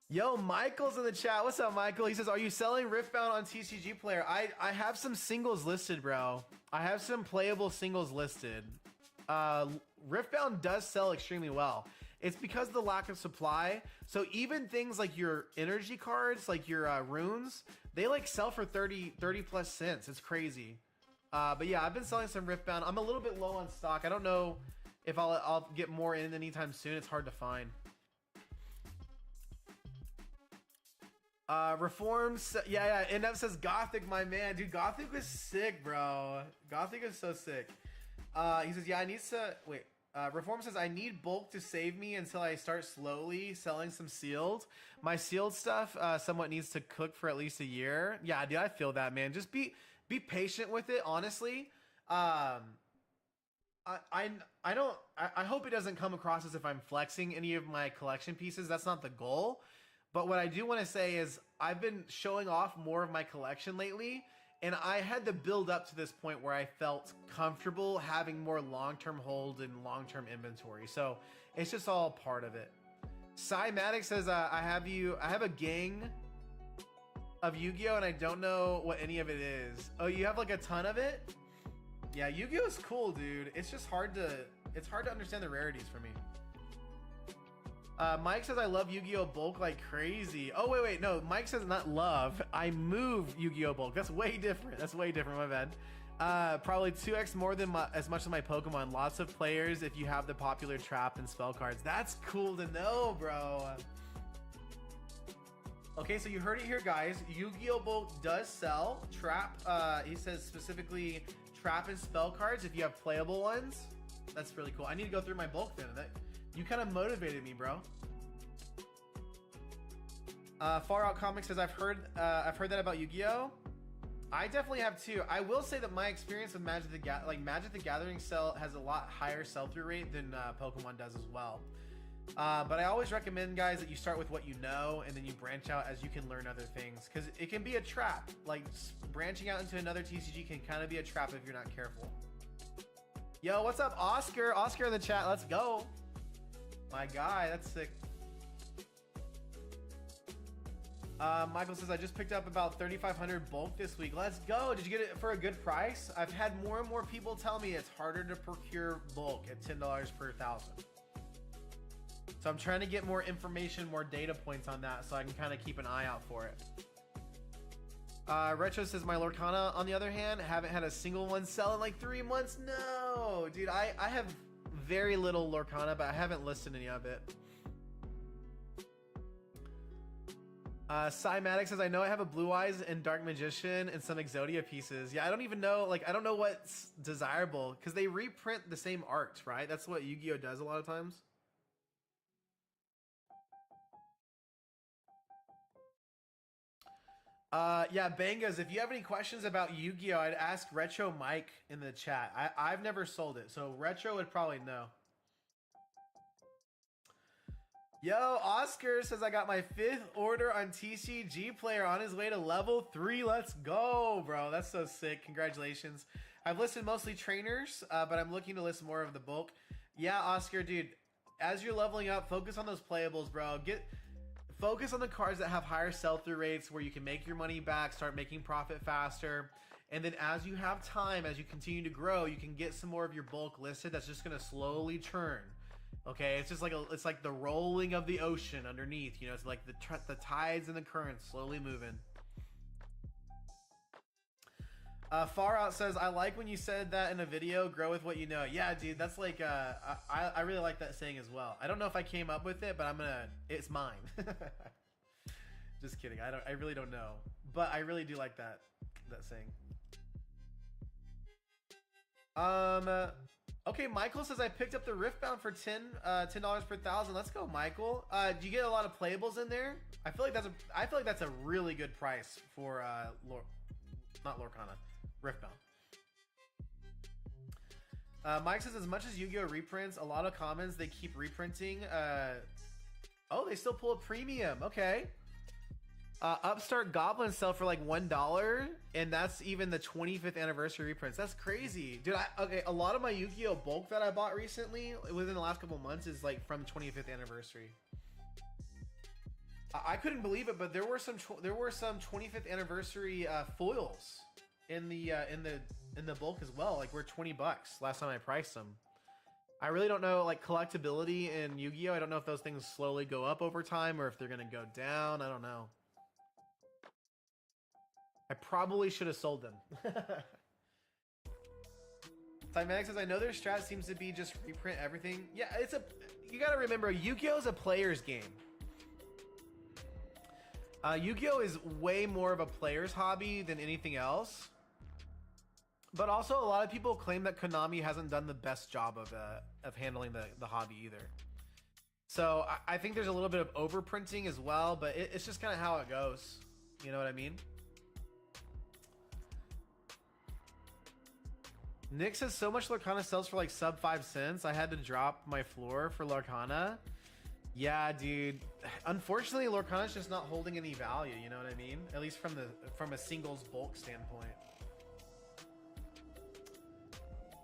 Yo, Michael's in the chat. What's up, Michael? He says, are you selling Riftbound on TCG Player? I have some singles listed, bro. I have some playable singles listed. Riftbound does sell extremely well. It's because of the lack of supply. So even things like your energy cards, like your runes, they like sell for 30 plus cents. It's crazy. But yeah, I've been selling some Riftbound. I'm a little bit low on stock. I don't know if I'll get more in anytime soon. It's hard to find. Reforms, yeah, Inept says Gothic, my man. Dude, Gothic was sick, bro. Gothic is so sick. He says, yeah, I need to, wait. Reform says, I need bulk to save me until I start slowly selling some sealed. My sealed stuff somewhat needs to cook for at least a year. Yeah, dude, I feel that, man. Just be patient with it, honestly. I hope it doesn't come across as if I'm flexing any of my collection pieces. That's not the goal. But what I do want to say is I've been showing off more of my collection lately, and I had to build up to this point where I felt comfortable having more long-term hold and long-term inventory. So it's just all part of it. Cymatic says, I have a gang of Yu-Gi-Oh! And I don't know what any of it is. Oh, you have like a ton of it? Yeah, Yu-Gi-Oh! Is cool, dude. It's just hard to understand the rarities for me. Mike says I love Yu-Gi-Oh! Bulk like crazy. Oh, wait. No, Mike says not love. I move Yu-Gi-Oh! Bulk. That's way different. My bad. Probably 2x more than as much as my Pokemon. Lots of players if you have the popular trap and spell cards. That's cool to know, bro. Okay, so you heard it here, guys. Yu-Gi-Oh! Bulk does sell. Trap, he says specifically trap and spell cards if you have playable ones. That's really cool. I need to go through my bulk then. You kind of motivated me, bro. Far Out Comics says I've heard that about Yu-Gi-Oh. I definitely have too. I will say that my experience with Magic the Gathering has a lot higher sell-through rate than Pokemon does as well. But I always recommend, guys, that you start with what you know and then you branch out as you can learn other things, because it can be a trap. Like branching out into another TCG can kind of be a trap if you're not careful. Yo, what's up, Oscar? Oscar in the chat. Let's go. My guy, that's sick. Michael says, I just picked up about 3,500 bulk this week. Let's go. Did you get it for a good price? I've had more and more people tell me it's harder to procure bulk at $10 per 1,000. So I'm trying to get more information, more data points on that so I can kind of keep an eye out for it. Retro says, my Lorcana, on the other hand, haven't had a single one sell in like 3 months. No, dude, I have very little Lorcana, but I haven't listed any of it. Cymatic says, I know I have a Blue Eyes and Dark Magician and some Exodia pieces. Yeah, I don't even know, I don't know what's desirable, because they reprint the same art, right? That's what Yu-Gi-Oh! Does a lot of times. Yeah, Bangas, if you have any questions about Yu-Gi-Oh! I'd ask Retro Mike in the chat. I've never sold it, so Retro would probably know. Yo, Oscar says I got my 5th order on TCG Player on his way to level 3. Let's go, bro. That's so sick. Congratulations. I've listed mostly trainers, but I'm looking to list more of the bulk. Yeah, Oscar, dude, as you're leveling up, focus on those playables, bro. Focus on the cards that have higher sell-through rates where you can make your money back, start making profit faster. And then as you have time, as you continue to grow, you can get some more of your bulk listed that's just going to slowly churn. Okay, it's just like it's like the rolling of the ocean underneath. You know, it's like the tides and the currents slowly moving. Far Out says, I like when you said that in a video, grow with what you know. Yeah, dude, that's like, I really like that saying as well. I don't know if I came up with it, but it's mine. Just kidding. I really don't know. But I really do like that saying. Okay, Michael says I picked up the Riftbound for $10 per thousand. Let's go, Michael. Do you get a lot of playables in there? I feel like that's a really good price for not Lorcana, Riftbound. Mike says as much as Yu-Gi-Oh reprints, a lot of commons they keep reprinting. Oh, they still pull a premium. Okay. Upstart Goblins sell for like $1, and that's even the 25th anniversary reprints. That's crazy, dude. Okay, a lot of my Yu-Gi-Oh bulk that I bought recently, within the last couple months, is like from 25th anniversary. I couldn't believe it, but there were some 25th anniversary foils in the bulk as well. Like, we're $20 last time I priced them. I really don't know, like, collectability in Yu-Gi-Oh. I don't know if those things slowly go up over time or if they're gonna go down. I don't know. I probably should have sold them. Timatic says, I know their strat seems to be just reprint everything. Yeah, you gotta remember, Yu-Gi-Oh is a player's game. Yu-Gi-Oh is way more of a player's hobby than anything else. But also, a lot of people claim that Konami hasn't done the best job of handling the hobby either. So I think there's a little bit of overprinting as well, but it's just kind of how it goes. You know what I mean? Nick says so much Lorcana sells for like sub 5 cents. I had to drop my floor for Lorcana. Yeah, dude. Unfortunately, Lorcana's just not holding any value. You know what I mean? At least from a singles bulk standpoint.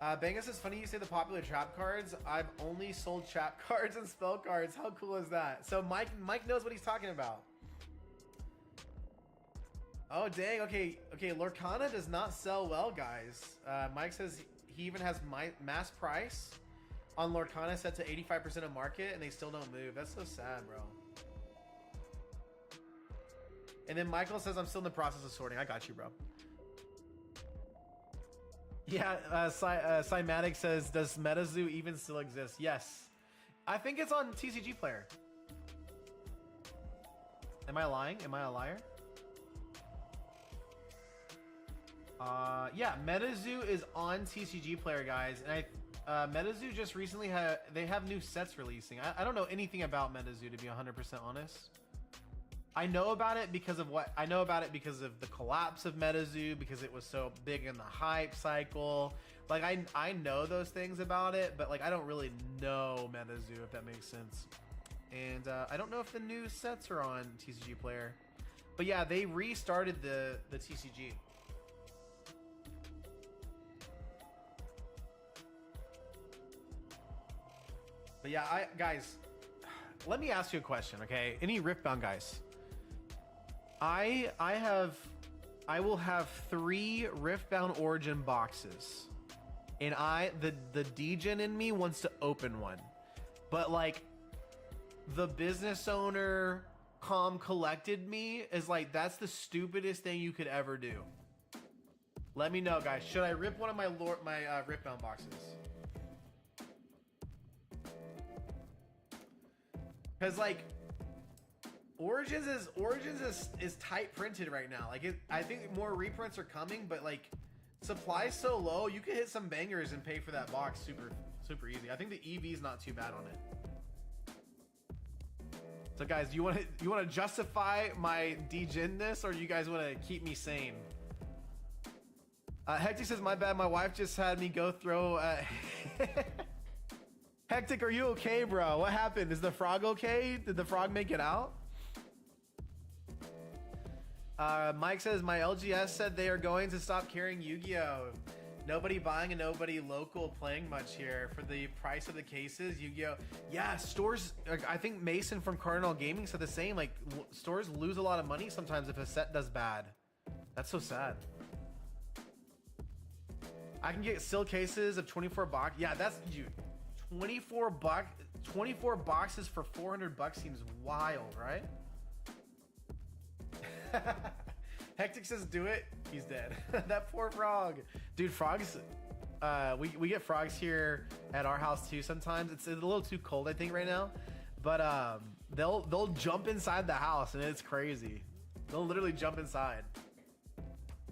Bangus, it's funny you say the popular trap cards. I've only sold trap cards and spell cards. How cool is that? So Mike knows what he's talking about. Oh, dang. Okay. Lorcana does not sell well, guys. Mike says he even has mass price on Lorcana set to 85% of market, and they still don't move. That's so sad, bro. And then Michael says, I'm still in the process of sorting. I got you, bro. Yeah, Cymatic says, does MetaZoo even still exist? Yes. I think it's on TCG Player. Am I lying? Am I a liar? Yeah, MetaZoo is on TCG Player, guys, and MetaZoo just recently they have new sets releasing. I don't know anything about MetaZoo, to be 100% honest. I know about it because of the collapse of MetaZoo, because it was so big in the hype cycle. Like, I know those things about it, but like I don't really know MetaZoo, if that makes sense. And I don't know if the new sets are on TCG Player, but yeah, they restarted the TCG. But yeah, guys, let me ask you a question, okay? Any Riftbound guys? I will have 3 Riftbound Origin boxes, and the degen in me wants to open one, but like the business owner calm collected me is like, that's the stupidest thing you could ever do. Let me know, guys. Should I rip one of my Riftbound boxes? Because like Origins is tight printed right now. Like I think more reprints are coming, but like supply's so low, you can hit some bangers and pay for that box super easy. I think the EV is not too bad on it. So guys, you want to justify my degen-ness, or you guys want to keep me sane? Hectic says, my bad, my wife just had me go throw Hectic, are you okay, bro? What happened? Is the frog okay? Did the frog make it out? Mike says, my LGS said they are going to stop carrying Yu-Gi-Oh! Nobody buying and nobody local playing much here for the price of the cases. Yu-Gi-Oh! Yeah, stores, I think Mason from Cardinal Gaming said the same. Like, stores lose a lot of money sometimes if a set does bad. That's so sad. I can get still cases of 24 box. Yeah, that's, dude. 24 bucks. 24 boxes for 400 bucks seems wild, right? Hectic says do it. He's dead. That poor frog. Dude, frogs, we get frogs here at our house too sometimes. It's a little too cold, I think, right now. But they'll jump inside the house and it's crazy. They'll literally jump inside.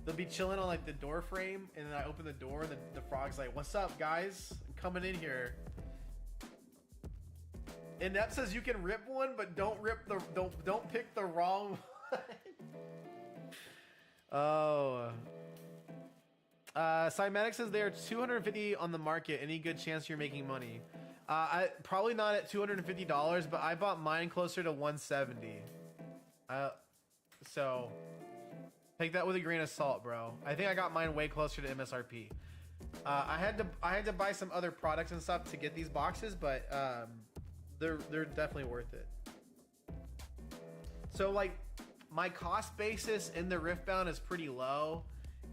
They'll be chilling on like the door frame, and then I open the door and the frog's like, "What's up, guys? I'm coming in here." Inept says you can rip one, but don't pick the wrong one. Oh. Cymatic says they are 250 on the market. Any good chance you're making money? I probably not at $250, but I bought mine closer to 170. So take that with a grain of salt, bro. I think I got mine way closer to MSRP. I had to buy some other products and stuff to get these boxes, but they're definitely worth it. So like my cost basis in the Riftbound is pretty low,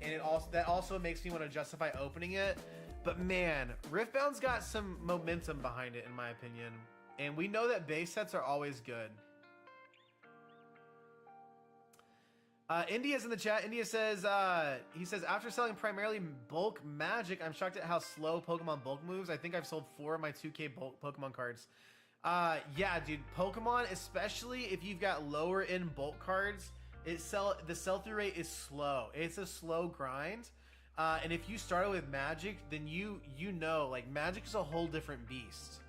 and that also makes me want to justify opening it. But man, Riftbound's got some momentum behind it, in my opinion, and we know that base sets are always good. India's in the chat. India says, he says, after selling primarily bulk Magic, I'm shocked at how slow Pokemon bulk moves. I think I've sold 4 of my 2K bulk Pokemon cards. Yeah, dude, Pokemon, especially if you've got lower end bulk cards, the sell-through rate is slow. It's a slow grind. And if you started with Magic, then you know, like, Magic is a whole different beast.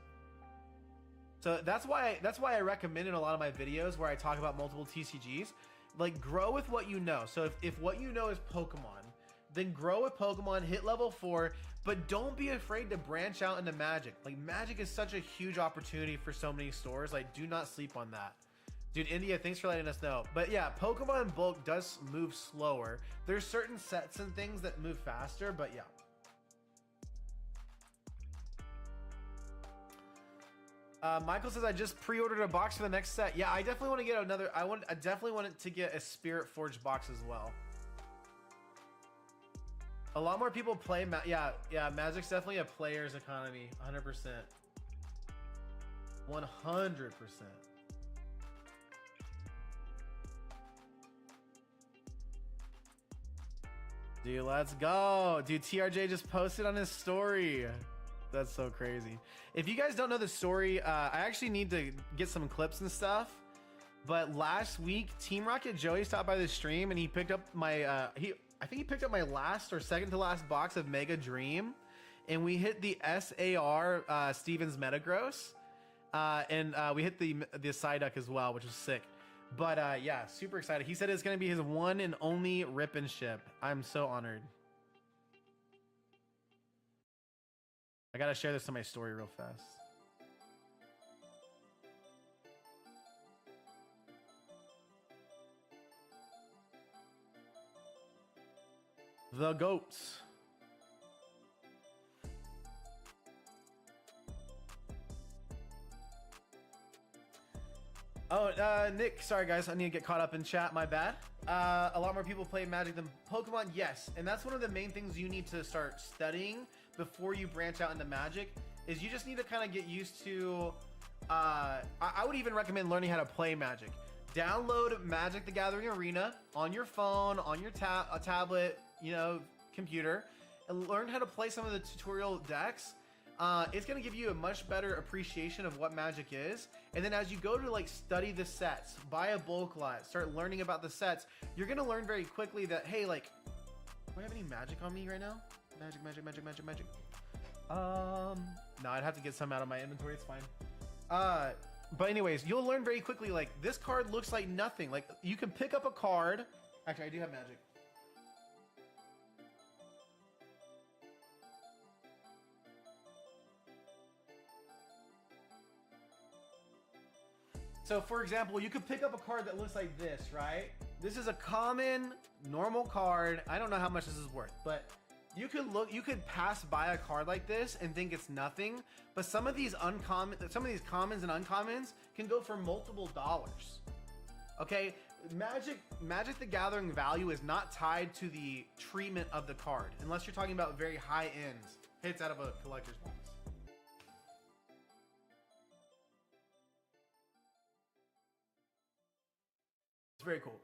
So that's why I recommend in a lot of my videos where I talk about multiple TCGs. Like, grow with what you know. So if what you know is Pokemon, then grow with Pokemon, hit level 4, but don't be afraid to branch out into Magic. Like, Magic is such a huge opportunity for so many stores. Like, do not sleep on that. Dude, India, thanks for letting us know. But yeah, Pokemon bulk does move slower. There's certain sets and things that move faster, but yeah. Michael says, I just pre-ordered a box for the next set. Yeah, I definitely want to get another. I definitely wanted to get a Spirit Forge box as well. A lot more people play. Yeah, Magic's definitely a player's economy. 100%. 100%. Dude, let's go. Dude, TRJ just posted on his story. That's so crazy. If you guys don't know the story, I actually need to get some clips and stuff. But last week, Team Rocket Joey stopped by the stream and he picked up my, I think he picked up my last or second to last box of Mega Dream. And we hit the SAR Stevens Metagross. And we hit the Psyduck as well, which was sick. But yeah, super excited. He said it's going to be his one and only rip and ship. I'm so honored. I got to share this on my story real fast. The goats. Oh, Nick, sorry guys, I need to get caught up in chat, my bad. A lot more people play Magic than Pokemon, yes. And that's one of the main things you need to start studying before you branch out into Magic, is you just need to kind of get used to, I would even recommend learning how to play Magic. Download Magic the Gathering Arena on your phone, on your tablet, you know, computer, and learn how to play some of the tutorial decks. It's going to give you a much better appreciation of what Magic is. And then as you go to like study the sets, buy a bulk lot, start learning about the sets, you're going to learn very quickly that, hey, like, do I have any Magic on me right now? Magic. No, I'd have to get some out of my inventory. It's fine. But anyways, you'll learn very quickly, like, this card looks like nothing. Like, you can pick up a card. Actually, I do have Magic. So for example, you could pick up a card that looks like this, right? This is a common, normal card. I don't know how much this is worth, but you could pass by a card like this and think it's nothing. But some of these commons and uncommons can go for multiple dollars. Okay, Magic the Gathering value is not tied to the treatment of the card, unless you're talking about very high end hits out of a collector's box. It's very cool.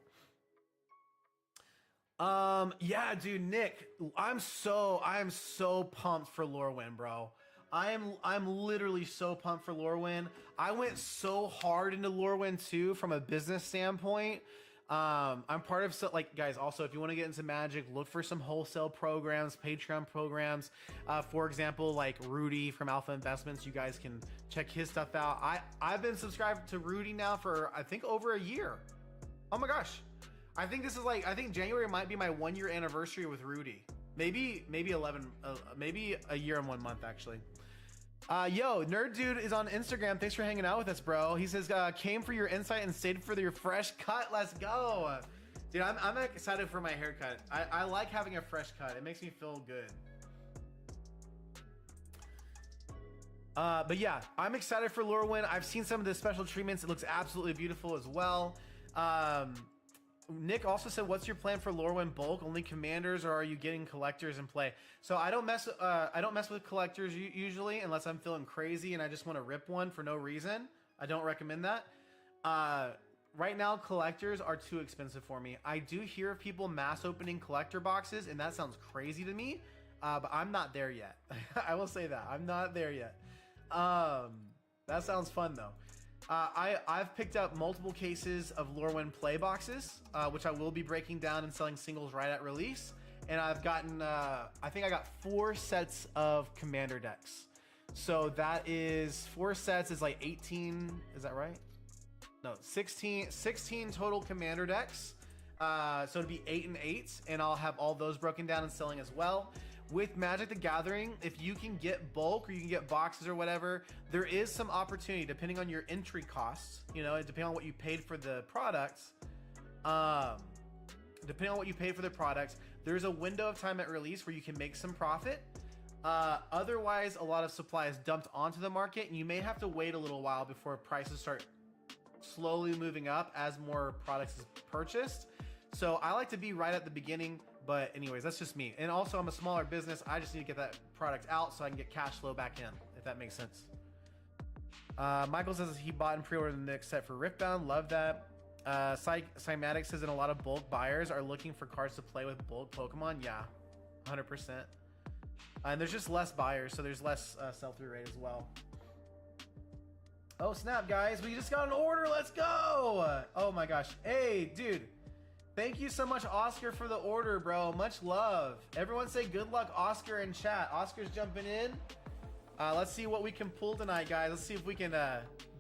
Yeah, dude, Nick, I'm so pumped for Lorwyn, bro. I'm literally so pumped for Lorwyn. I went so hard into Lorwyn too from a business standpoint. I'm part of, so, like, guys, also, if you want to get into Magic, look for some wholesale programs, Patreon programs. For example, like Rudy from Alpha Investments, you guys can check his stuff out. I've been subscribed to Rudy now for, I think, over a year. Oh my gosh. I think this is like, I think January might be my 1 year anniversary with Rudy. Maybe 11, maybe a year and 1 month actually. Yo, Nerd Dude is on Instagram. Thanks for hanging out with us, bro. He says, came for your insight and stayed for your fresh cut. Let's go. Dude, I'm excited for my haircut. I like having a fresh cut. It makes me feel good. But yeah, I'm excited for Lorwyn. I've seen some of the special treatments. It looks absolutely beautiful as well. Nick also said, what's your plan for Lorwyn bulk? Only commanders, or are you getting collectors in play? So I don't mess with collectors usually unless I'm feeling crazy and I just want to rip one for no reason. I don't recommend that. Right now, collectors are too expensive for me. I do hear of people mass opening collector boxes, and that sounds crazy to me, but I'm not there yet. I will say that. I'm not there yet. That sounds fun though. I've picked up multiple cases of Lorwyn play boxes, which I will be breaking down and selling singles right at release. And I've gotten, I think I got 4 sets of commander decks. So that is 4 sets is like 18, is that right? No, 16 total commander decks. So it'd be 8 and 8, and I'll have all those broken down and selling as well. With Magic the Gathering, if you can get bulk or you can get boxes or whatever, there is some opportunity depending on your entry costs, you know, depending on what you paid for the products. Depending on what you paid for the products, there's a window of time at release where you can make some profit. Otherwise, a lot of supply is dumped onto the market, and you may have to wait a little while before prices start slowly moving up as more products is purchased. So I like to be right at the beginning, but anyways, that's just me. And also, I'm a smaller business. I just need to get that product out so I can get cash flow back in, if that makes sense. Michael says he bought and pre-ordered the next set for Riftbound. Love that. Cymatic says that a lot of bulk buyers are looking for cards to play with bulk Pokemon. Yeah, 100%. And there's just less buyers, so there's less sell-through rate as well. Oh snap, guys, we just got an order. Let's go. Oh my gosh. Hey, dude. Thank you so much, Oscar, for the order, bro. Much love. Everyone say good luck, Oscar, in chat. Oscar's jumping in. Let's see what we can pull tonight, guys. Let's see if we can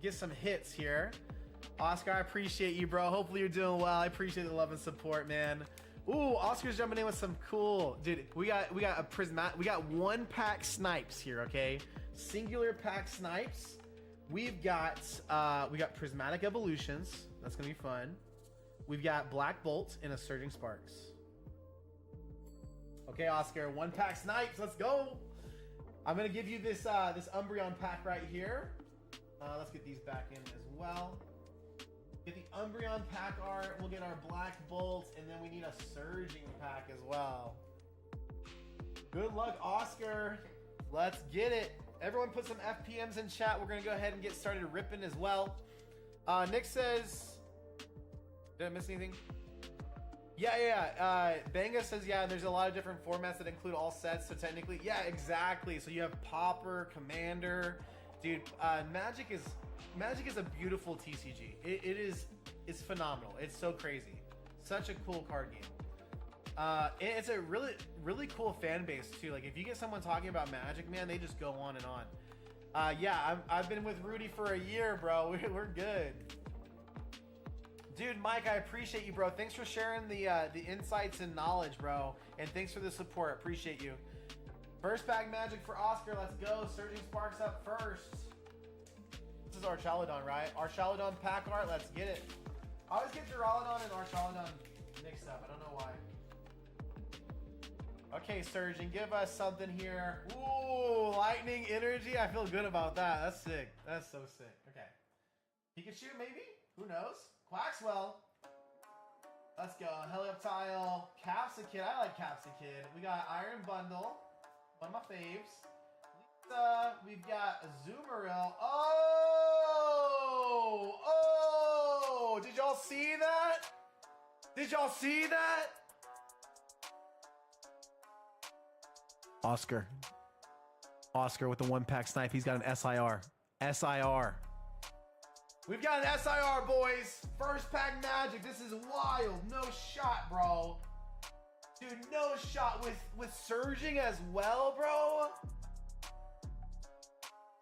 get some hits here. Oscar, I appreciate you, bro. Hopefully you're doing well. I appreciate the love and support, man. Ooh, Oscar's jumping in with some cool, dude. We got a Prismatic. We got 1-pack snipes here, okay? Singular pack snipes. We've got Prismatic Evolutions. That's gonna be fun. We've got Black Bolt and a Surging Sparks. Okay, Oscar, 1-pack snipes. Let's go. I'm gonna give you this this Umbreon pack right here. Let's get these back in as well. Get the Umbreon pack art. We'll get our Black Bolt, and then we need a Surging pack as well. Good luck, Oscar. Let's get it. Everyone put some FPMs in chat. We're gonna go ahead and get started ripping as well. Nick says, did I miss anything? Yeah. Banga says, yeah, there's a lot of different formats that include all sets. So technically, yeah, exactly. So you have Pauper, Commander. Dude, Magic is a beautiful TCG. It's phenomenal. It's so crazy. Such a cool card game. It's a really, really cool fan base too. Like if you get someone talking about Magic, man, they just go on and on. Yeah, I've been with Rudy for a year, bro. We're good. Dude, Mike, I appreciate you, bro. Thanks for sharing the insights and knowledge, bro. And thanks for the support. Appreciate you. First pack Magic for Oscar. Let's go. Surging Sparks up first. This is Archaludon, right? Archaludon pack art. Let's get it. I always get Duraludon and Archaludon mixed up. I don't know why. Okay, Surgeon, give us something here. Ooh, Lightning Energy. I feel good about that. That's sick. That's so sick. Okay. Pikachu, maybe? Who knows? Quaxwell. Let's go. Helioptile. Capsakid. I like Capsakid. We got Iron Bundle. One of my faves. Lisa. We've got Azumarill. Oh! Did y'all see that? Did y'all see that? Oscar. Oscar with the one pack snipe. He's got an SIR. SIR. We've got an SIR, boys. First pack magic. This is wild. No shot, bro. Dude, no shot with surging as well, bro.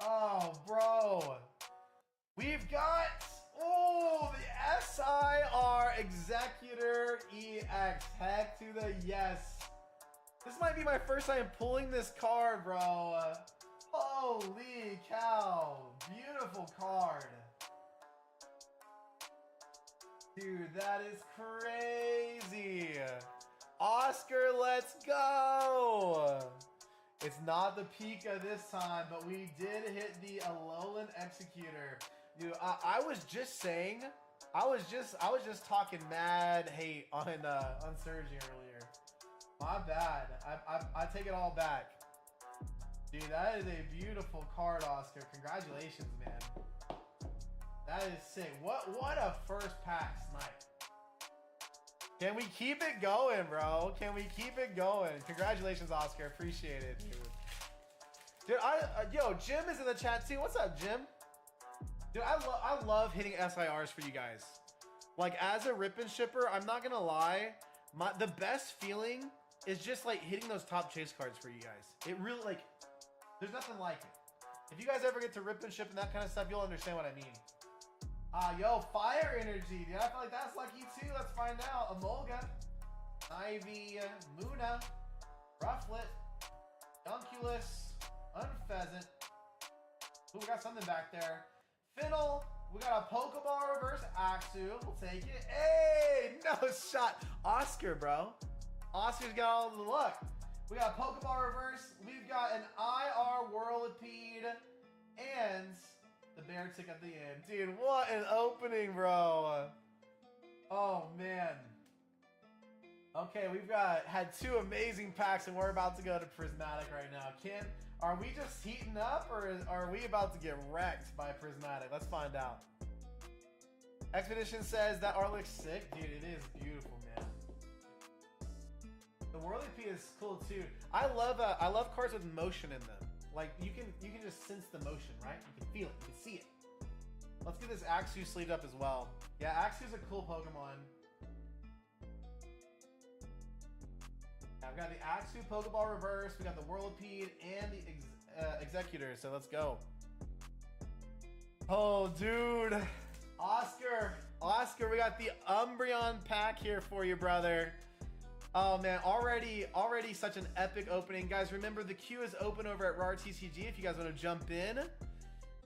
Oh, bro. We've got, oh, the SIR Executor EX. Heck to the yes. This might be my first time pulling this card, bro. Holy cow. Beautiful card. Dude, that is crazy. Oscar, let's go. It's not the Pika this time, but we did hit the Alolan Executor. Dude, I was just saying, I was just talking mad hate on Surging earlier. My bad. I take it all back. Dude, that is a beautiful card, Oscar. Congratulations, man. That is sick. What a first pack snipe. Can we keep it going, bro? Can we keep it going? Congratulations, Oscar. Appreciate it, dude. Dude, yo, Jim is in the chat too. What's up, Jim? Dude, I love hitting SIRs for you guys. Like, as a rip and shipper, I'm not gonna lie. The best feeling is just like hitting those top chase cards for you guys. It really, like, there's nothing like it. If you guys ever get to rip and ship and that kind of stuff, you'll understand what I mean. Yo, Fire Energy, dude. I feel like that's lucky too. Let's find out. Emolga, Ivy, Muna, Rufflet, Dunculus, Unfezant. Ooh, we got something back there. Fiddle. We got a Pokeball reverse Axew. We'll take it. Hey, no shot. Oscar, bro. Oscar's got all the luck. We got a Pokeball reverse. We've got an IR Whirlipede and the Beartic at the end. Dude, what an opening, bro. Oh, man. Okay, we've had two amazing packs, and we're about to go to Prismatic right now. Are we just heating up, or are we about to get wrecked by Prismatic? Let's find out. Expedition says that art looks sick. Dude, it is beautiful, man. The Whirlipede is cool, too. I love cards with motion in them. Like, you can just sense the motion, right? You can feel it. You can see it. Let's get this Axew sleeved up as well. Yeah, Axew's a cool Pokemon. Yeah, I've got the Axew Pokeball reverse. We got the Whirlipede and the Executor. So let's go. Oh, dude. Oscar, we got the Umbreon pack here for you, brother. Oh man, already such an epic opening. Guys, remember the queue is open over at RAR TCG if you guys want to jump in.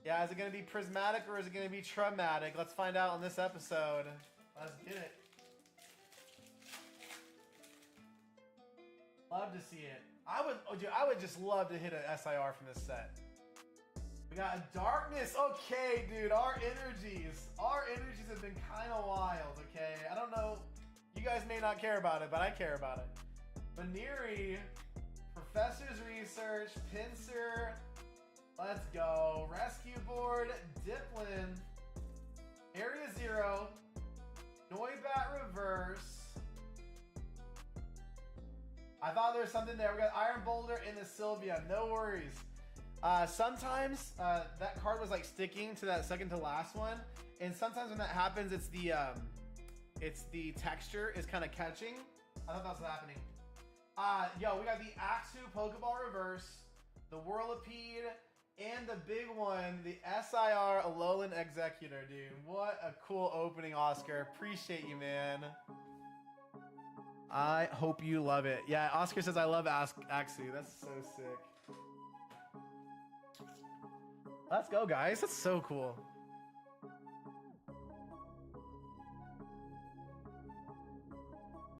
Yeah, is it going to be Prismatic or is it going to be Traumatic? Let's find out on this episode. Let's get it. Love to see it. I would just love to hit an SIR from this set. We got a Darkness. Okay, dude, our energies have been kind of wild, okay? I don't know. You guys may not care about it, but I care about it. Baneri, Professor's Research, Pinsir, let's go. Rescue Board, Diplin, Area Zero, Noibat Reverse. I thought there was something there. We got Iron Boulder and the Sylvia. No worries. Sometimes that card was like sticking to that second to last one, and sometimes when that happens, it's the texture is kind of catching. I thought that's what's happening. Yo, we got the Axew Pokeball reverse, the Whirlipede, and the big one, the SIR Alolan Executor, dude. What a cool opening, Oscar. Appreciate you, man. I hope you love it. Yeah, Oscar says I love Axew. That's so sick. Let's go, guys. That's so cool.